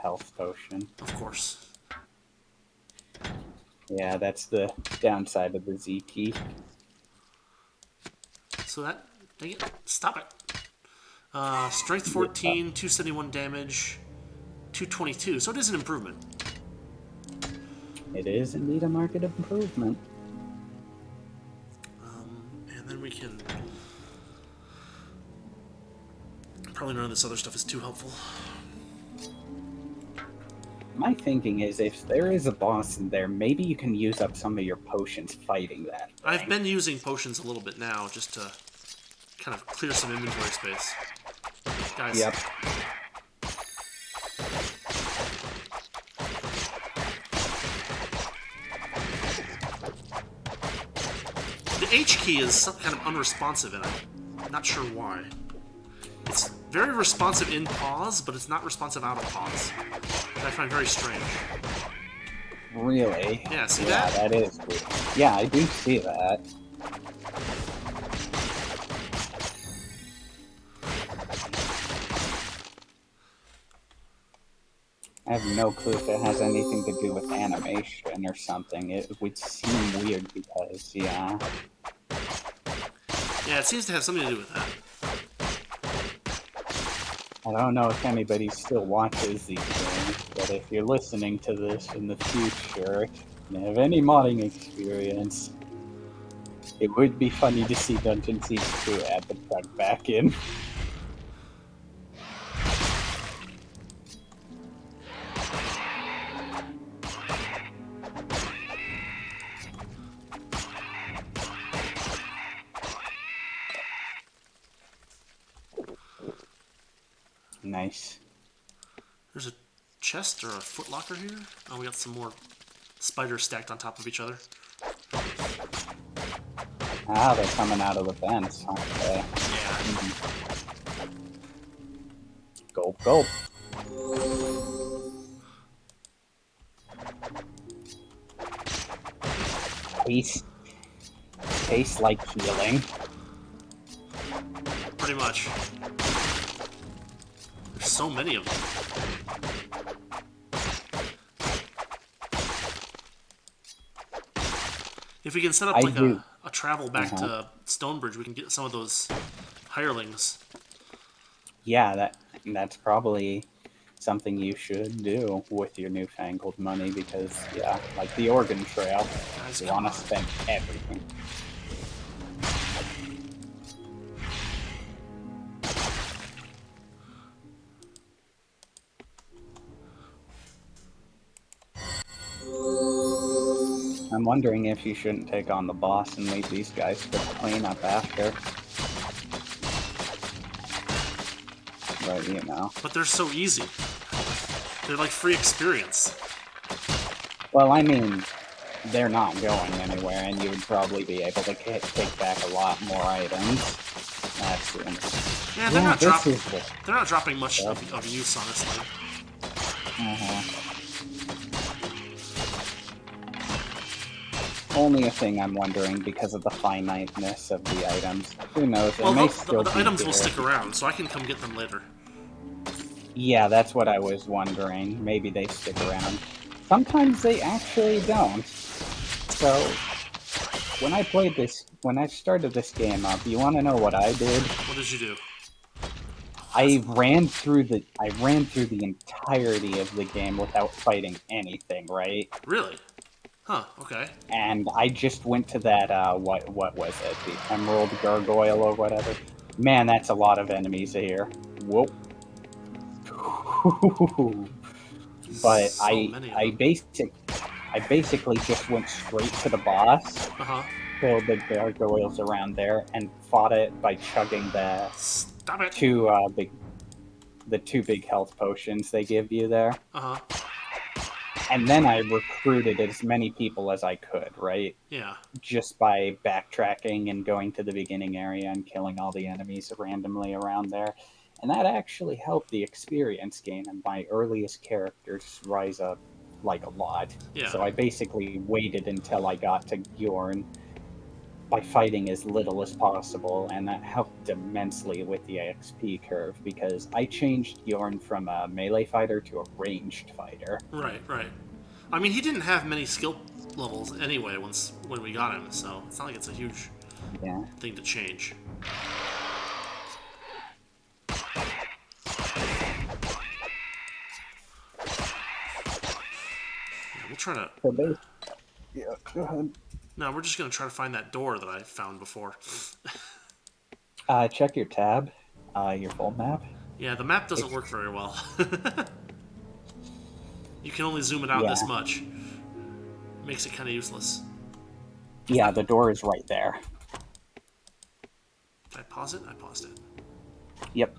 health potion. Of course. Yeah, that's the downside of the Z key. So that... Dang it. Stop it. Strength 14, 271 damage, 222. So it is an improvement. It is indeed a market improvement. And then we can... Probably none of this other stuff is too helpful. My thinking is, if there is a boss in there, maybe you can use up some of your potions fighting that thing. I've been using potions a little bit now, just to kind of clear some inventory space. Guys. Yep. The H key is some kind of unresponsive, and I'm not sure why. It's very responsive in pause, but it's not responsive out of pause, which I find very strange. Really? Yeah, see that? Yeah, that is weird. Yeah, I do see that. I have no clue if it has anything to do with animation or something. It would seem weird because, yeah. Yeah, it seems to have something to do with that. I don't know if anybody still watches these things, but if you're listening to this in the future and have any modding experience, it would be funny to see Dungeon Siege 2 add the bug back in. Nice. There's a chest or a footlocker here. Oh, we got some more spiders stacked on top of each other. Ah, they're coming out of the vents, aren't they? Yeah. Gulp, gulp. Tastes like healing. Pretty much. There's so many of them. If we can set up like a travel back to Stonebridge, we can get some of those hirelings. Yeah, that's probably something you should do with your newfangled money because, yeah, like the Oregon Trail, you want to spend everything. I'm wondering if you shouldn't take on the boss and leave these guys to clean up after. But, you know. But they're so easy. They're like free experience. Well, I mean, they're not going anywhere, and you would probably be able to take back a lot more items. That's the yeah, they're not dropping much of use, honestly. Only a thing I'm wondering because of the finiteness of the items. Who knows? Well, the items will stick around, so I can come get them later. Yeah, that's what I was wondering. Maybe they stick around. Sometimes they actually don't. So, when I started this game up, you want to know what I did? What did you do? I ran through the entirety of the game without fighting anything, right? Really? Huh, okay. And I just went to that, what was it? The Emerald Gargoyle or whatever. Man, that's a lot of enemies here. Whoop. But so I basically just went straight to the boss, killed the gargoyles around there, and fought it by chugging the the 2 big health potions they give you there. Uh-huh. And then I recruited as many people as I could, right? Yeah. Just by backtracking and going to the beginning area and killing all the enemies randomly around there. And that actually helped the experience gain, and my earliest characters rise up like a lot. Yeah. So I basically waited until I got to Bjorn by fighting as little as possible, and that helped immensely with the XP curve, because I changed Bjorn from a melee fighter to a ranged fighter. Right, right. I mean, he didn't have many skill levels anyway when we got him, so it's not like it's a huge thing to change. We'll try to... Yeah, go ahead. No, we're just going to try to find that door that I found before. Check your tab, your full map. Yeah, the map doesn't work very well. You can only zoom it out this much. Makes it kind of useless. Yeah, the door is right there. Did I pause it? I paused it. Yep.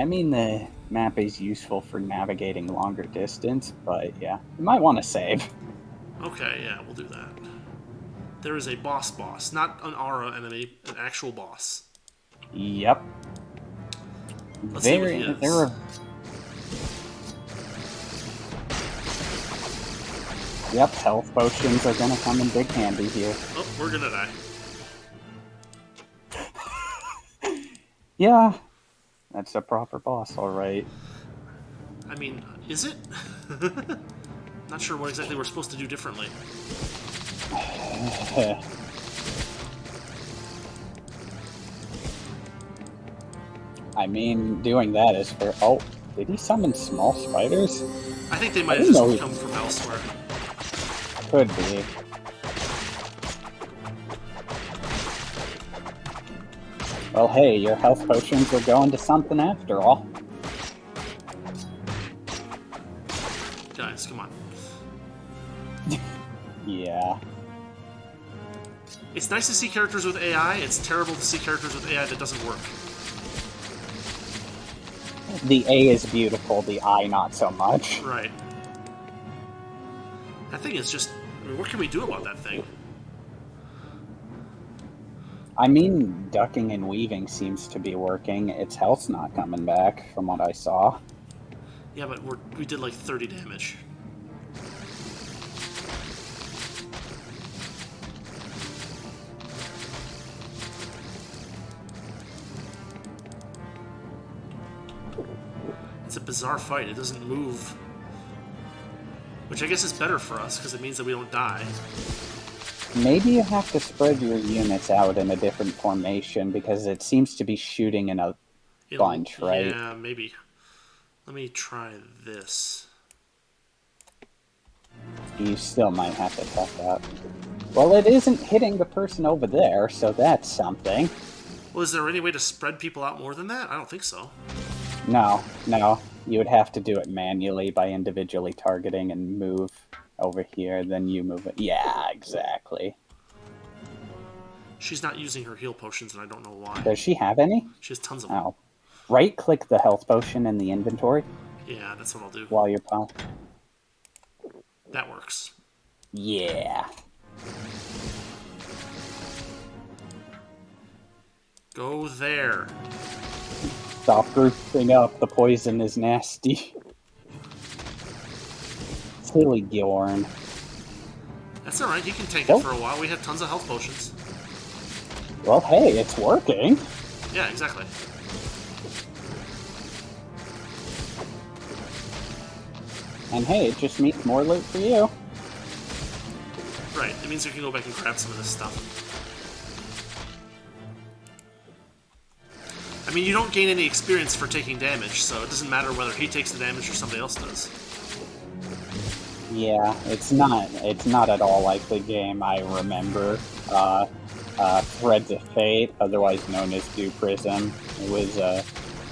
I mean, the map is useful for navigating longer distance, but yeah, you might want to save. Okay, yeah, we'll do that. There is a boss, not an aura enemy, an actual boss. Yep. Let's see what he is. Yep, health potions are gonna come in big handy here. Oh, we're gonna die. Yeah, that's a proper boss, alright. I mean, is it? Not sure what exactly we're supposed to do differently. I mean, doing that is for... Oh, did he summon small spiders? I think they might have just come from elsewhere. Could be. Well, hey, your health potions are going to something after all. Guys, come on. Yeah. It's nice to see characters with AI. It's terrible to see characters with AI that doesn't work. The A is beautiful, the I not so much. Right. That thing is just... I mean, what can we do about that thing? I mean, ducking and weaving seems to be working. Its health's not coming back, from what I saw. Yeah, but we did like 30 damage. It's a bizarre fight. It doesn't move. Which I guess is better for us, because it means that we don't die. Maybe you have to spread your units out in a different formation, because it seems to be shooting in a bunch, right? Yeah, maybe. Let me try this. You still might have to check that. Well, it isn't hitting the person over there, so that's something. Well, is there any way to spread people out more than that? I don't think so. No. You would have to do it manually by individually targeting and move over here, then you move it. Yeah, exactly. She's not using her heal potions, and I don't know why. Does she have any? She has tons of them. Oh. Right-click the health potion in the inventory. Yeah, that's what I'll do. While you're pop. That works. Yeah. Go there. Stop grouping up. The poison is nasty. Silly Bjorn. That's alright, he can take it for a while. We have tons of health potions. Well, hey, it's working. Yeah, exactly. And hey, it just means more loot for you. Right, it means we can go back and grab some of this stuff. I mean, you don't gain any experience for taking damage, so it doesn't matter whether he takes the damage or somebody else does. Yeah, it's not at all like the game I remember. Threads of Fate, otherwise known as Dew Prism. It was a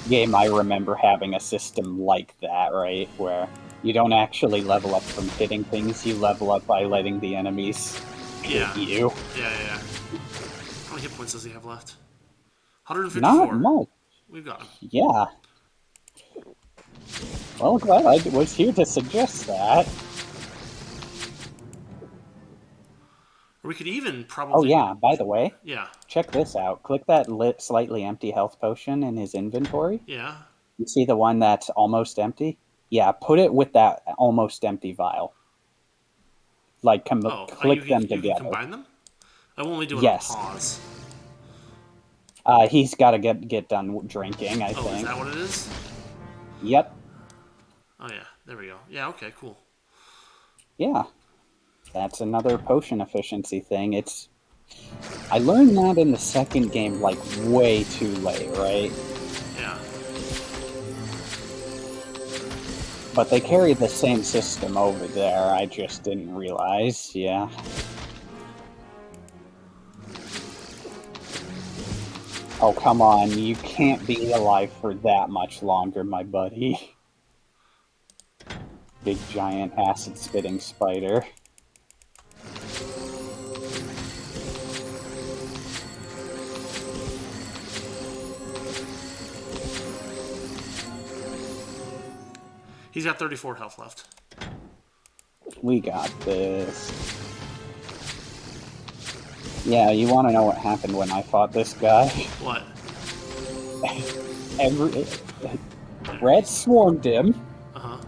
game I remember having a system like that, right? Where you don't actually level up from hitting things, you level up by letting the enemies hit you. Yeah. How many hit points does he have left? 154. Not much. We've got him. Yeah. Well, glad I was here to suggest that. Or we could even probably... Oh, yeah, by the way. Yeah. Check this out. Click that slightly empty health potion in his inventory. Yeah. You see the one that's almost empty? Yeah, put it with that almost empty vial. Like, click them together. You can combine them? I will only do it on pause. He's got to get done drinking, I think. Oh, is that what it is? Yep. Oh, yeah. There we go. Yeah, okay, cool. Yeah. That's another potion efficiency thing. I learned that in the second game, like, way too late, right? Yeah. But they carry the same system over there. I just didn't realize, yeah. Oh, come on. You can't be alive for that much longer, my buddy. Big, giant, acid-spitting spider. He's got 34 health left. We got this. Yeah, you want to know what happened when I fought this guy? What? Red swarmed him. Uh-huh.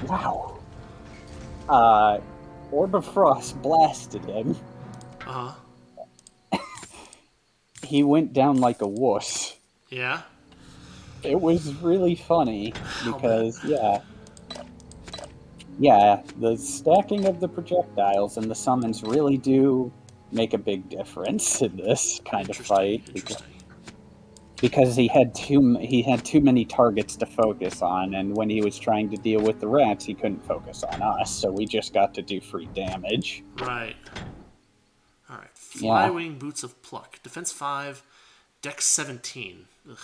Wow. Orb of Frost blasted him. Uh-huh. He went down like a wuss. Yeah? It was really funny because, yeah, the stacking of the projectiles and the summons really do make a big difference in this kind of fight. Because he had too many targets to focus on, and when he was trying to deal with the rats, he couldn't focus on us, so we just got to do free damage. Right. Alright. Flywing Boots of Pluck. Defense 5, Dex 17. Ugh.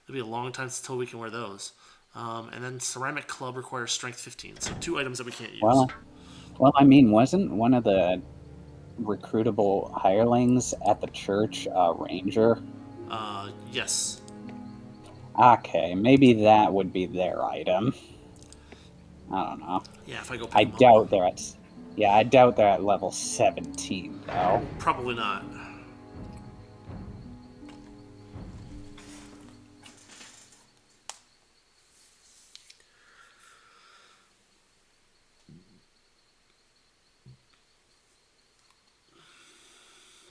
It'll be a long time until we can wear those. And then Ceramic Club requires Strength 15, so 2 items that we can't use. Well, I mean, wasn't one of the recruitable hirelings at the church Ranger? Yes. Okay, maybe that would be their item. I don't know. Yeah, if I go I doubt they're at... Yeah, I doubt they're at level 17, though. Probably not.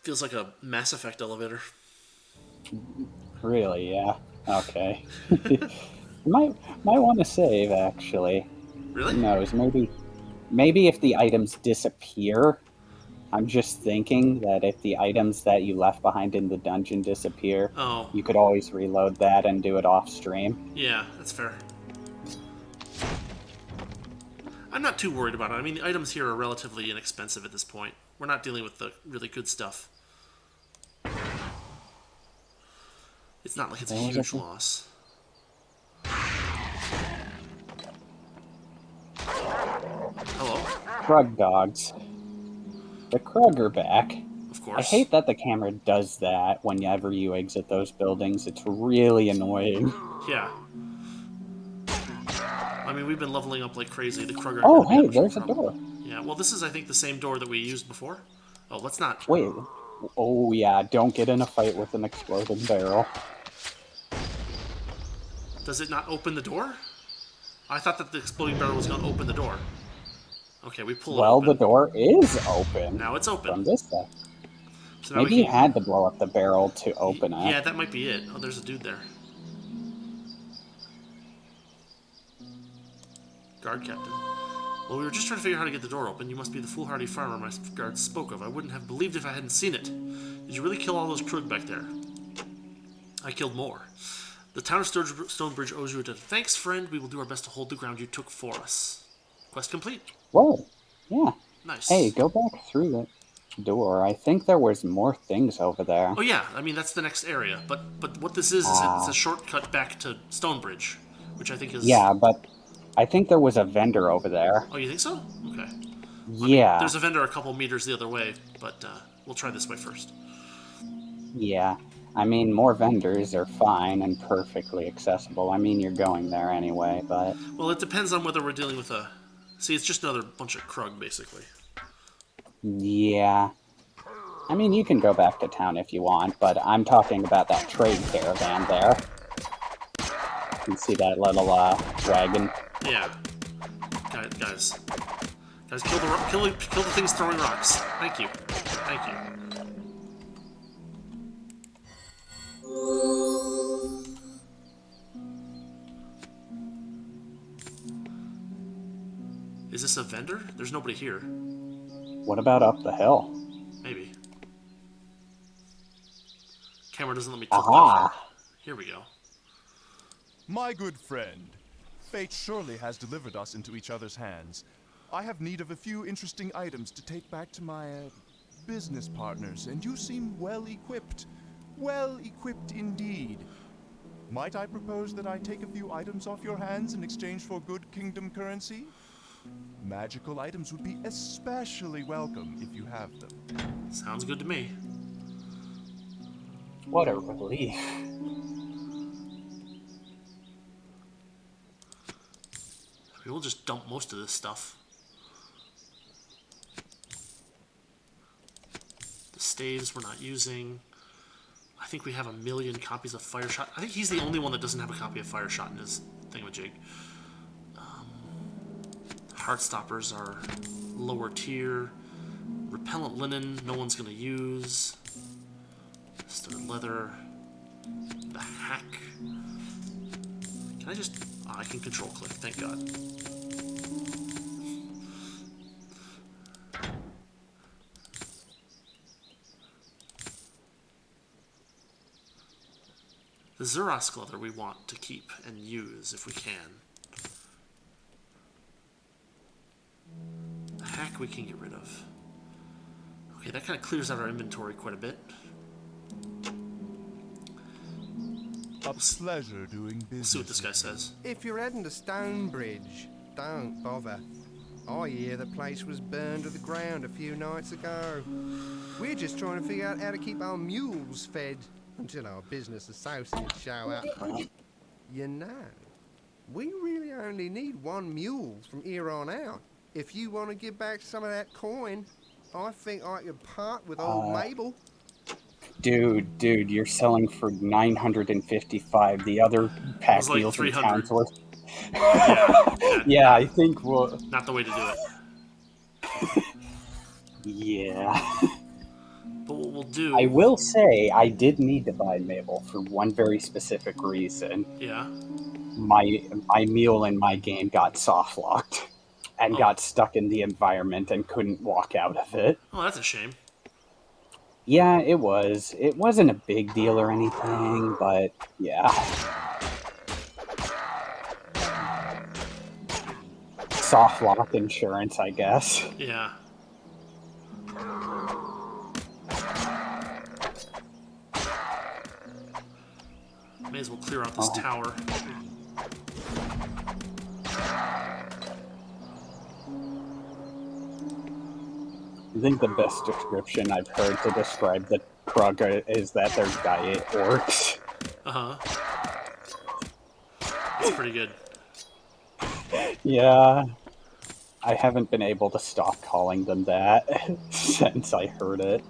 Feels like a Mass Effect elevator. Really, yeah. Okay. might want to save, actually. Really? Who knows? Maybe if the items disappear, I'm just thinking that if the items that you left behind in the dungeon disappear, you could always reload that and do it off stream. Yeah, that's fair. I'm not too worried about it. I mean, the items here are relatively inexpensive at this point. We're not dealing with the really good stuff. It's not like it's a huge loss. Hello? Krug dogs. The Krug are back. Of course. I hate that the camera does that whenever you exit those buildings. It's really annoying. Yeah. I mean, we've been leveling up like crazy. The Krug are... Oh, hey, there's a door. Yeah, well, this is, I think, the same door that we used before. Oh, let's not... Wait. Oh, yeah, don't get in a fight with an exploding barrel. Does it not open the door? I thought that the exploding barrel was going to open the door. Okay, we pull it open. Well, the door is open. Now it's open. From this side. So maybe you had to blow up the barrel to open it. Yeah, that might be it. Oh, there's a dude there. Guard captain. Well, we were just trying to figure out how to get the door open. You must be the foolhardy farmer my guards spoke of. I wouldn't have believed if I hadn't seen it. Did you really kill all those Krug back there? I killed more. The town of Stonebridge owes you a debt. Thanks, friend. We will do our best to hold the ground you took for us. Quest complete. Whoa. Yeah. Nice. Hey, go back through that door. I think there was more things over there. Oh, yeah. I mean, that's the next area. But what this is it's a shortcut back to Stonebridge, which I think is... Yeah, but I think there was a vendor over there. Oh, you think so? Okay. Yeah. I mean, there's a vendor a couple meters the other way, but we'll try this way first. Yeah. I mean, more vendors are fine and perfectly accessible. I mean, you're going there anyway, but... Well, it depends on whether we're dealing with a... See, it's just another bunch of Krug, basically. Yeah. I mean, you can go back to town if you want, but I'm talking about that trade caravan there. You see that little, wagon? Yeah. Guys, kill the things throwing rocks. Thank you. Thank you. Is this a vendor? There's nobody here. What about up the hill? Maybe. Camera doesn't let me tilt Aha! Here we go. My good friend, fate surely has delivered us into each other's hands. I have need of a few interesting items to take back to my business partners, and you seem well equipped. Well equipped indeed. Might I propose that I take a few items off your hands in exchange for good kingdom currency? Magical items would be especially welcome if you have them. Sounds good to me. What a relief. We'll just dump most of this stuff. The staves we're not using. I think we have 1 million copies of Fireshot. I think he's the only one that doesn't have a copy of Fireshot in his thingamajig. Heartstoppers are lower tier. Repellent linen, no one's going to use. Stud leather. The hack. Can I just... Oh, I can control click, thank God. The Zurask leather we want to keep and use if we can. The hack we can get rid of. Okay, that kind of clears out our inventory quite a bit. A pleasure doing business. We'll see what this guy says. If you're heading to Stonebridge, don't bother. I hear the place was burned to the ground a few nights ago. We're just trying to figure out how to keep our mules fed until our business associates show up. You know, we really only need 1 mule from here on out. If you want to give back some of that coin, I think I could part with old Mabel. Dude, you're selling for 955. The other pack like deals in 300. town's worth. Yeah, I think we'll... not the way to do it. Yeah. But what we'll do... I will say, I did need to buy Mabel for one very specific reason. Yeah? My mule in my game got soft-locked and got stuck in the environment and couldn't walk out of it. Oh, that's a shame. Yeah, it was. It wasn't a big deal or anything, but yeah. Soft lock insurance, I guess. Yeah. May as well clear out this tower. I think the best description I've heard to describe the Krug is that they're diet orcs. Uh-huh. That's pretty good. Yeah. I haven't been able to stop calling them that since I heard it.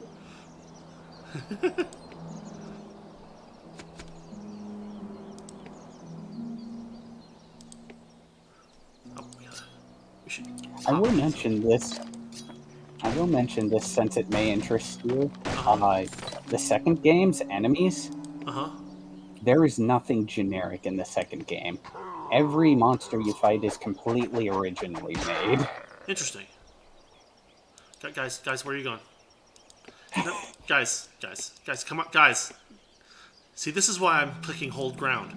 Oh, yeah. We should I will mention this since it may interest you. The second game's enemies, there is nothing generic in the second game. Every monster you fight is completely originally made. Interesting. Guys, where are you going? No, guys, come on, guys. See, this is why I'm clicking hold ground.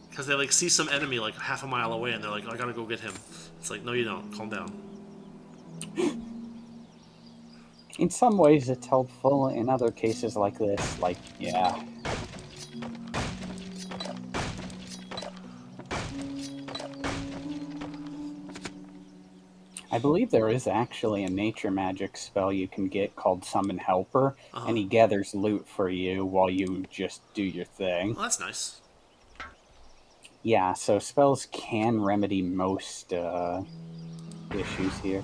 Because they, like, see some enemy, like, half a mile away, and they're like, I gotta go get him. It's like, no, you don't. Calm down. In some ways, it's helpful. In other cases like this, like, yeah. I believe there is actually a nature magic spell you can get called Summon Helper, and he gathers loot for you while you just do your thing. Well, that's nice. Yeah, so spells can remedy most issues here.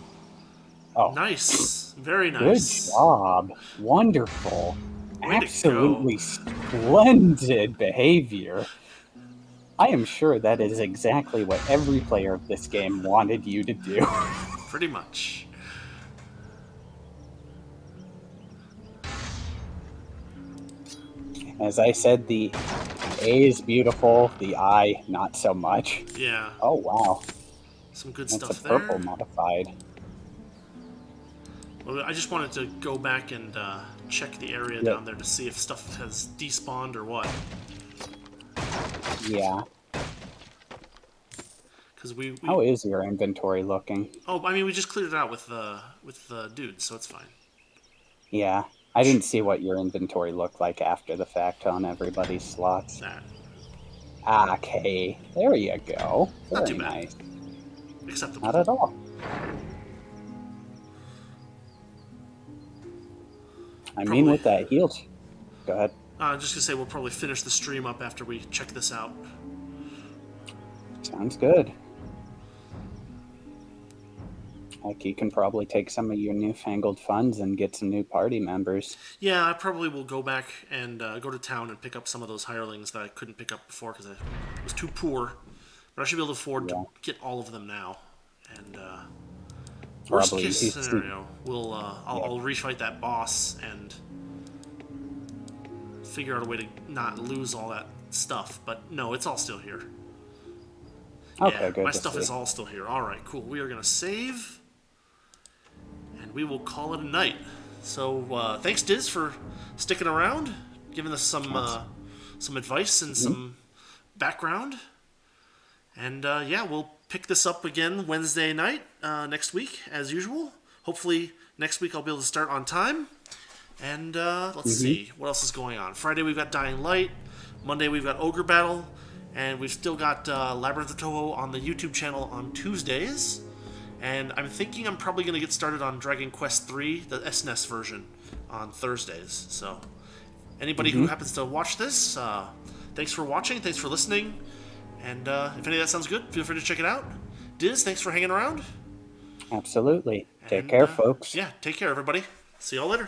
Oh. Nice. Very Good nice. job. Wonderful. Way Absolutely splendid behavior. I am sure that is exactly what every player of this game wanted you to do. Pretty much. As I said, the A is beautiful, the I not so much. Yeah. Oh, wow. Some good That's stuff a purple there. modified. Well, I just wanted to go back and check the area down there to see if stuff has despawned or what. Yeah. Because we How is your inventory looking? Oh, I mean, we just cleared it out with the dudes, so it's fine. Yeah. I didn't see what your inventory looked like after the fact on everybody's slots. That. Okay. There you go. Not too Very bad. nice. Acceptable. Not at all. I mean, with that heal... Go ahead. Just gonna say we'll probably finish the stream up after we check this out. Sounds good. Like, you can probably take some of your newfangled funds and get some new party members. Yeah, I probably will go back and go to town and pick up some of those hirelings that I couldn't pick up before because I was too poor. But I should be able to afford to get all of them now. And worst case scenario, I'll refight that boss and figure out a way to not lose all that stuff. But no, it's all still here. Okay, yeah, good. My stuff is all still here. All right, cool. We are gonna save. And we will call it a night. So thanks, Diz, for sticking around, giving us some advice and some background. And yeah, we'll pick this up again Wednesday night next week, as usual. Hopefully next week I'll be able to start on time. And let's see, what else is going on? Friday we've got Dying Light. Monday we've got Ogre Battle. And we've still got Labyrinth of Toho on the YouTube channel on Tuesdays. And I'm thinking I'm probably going to get started on Dragon Quest III, the SNES version, on Thursdays. So, anybody who happens to watch this, thanks for watching, thanks for listening. And if any of that sounds good, feel free to check it out. Diz, thanks for hanging around. Absolutely. Take care, folks. Yeah, take care, everybody. See y'all later.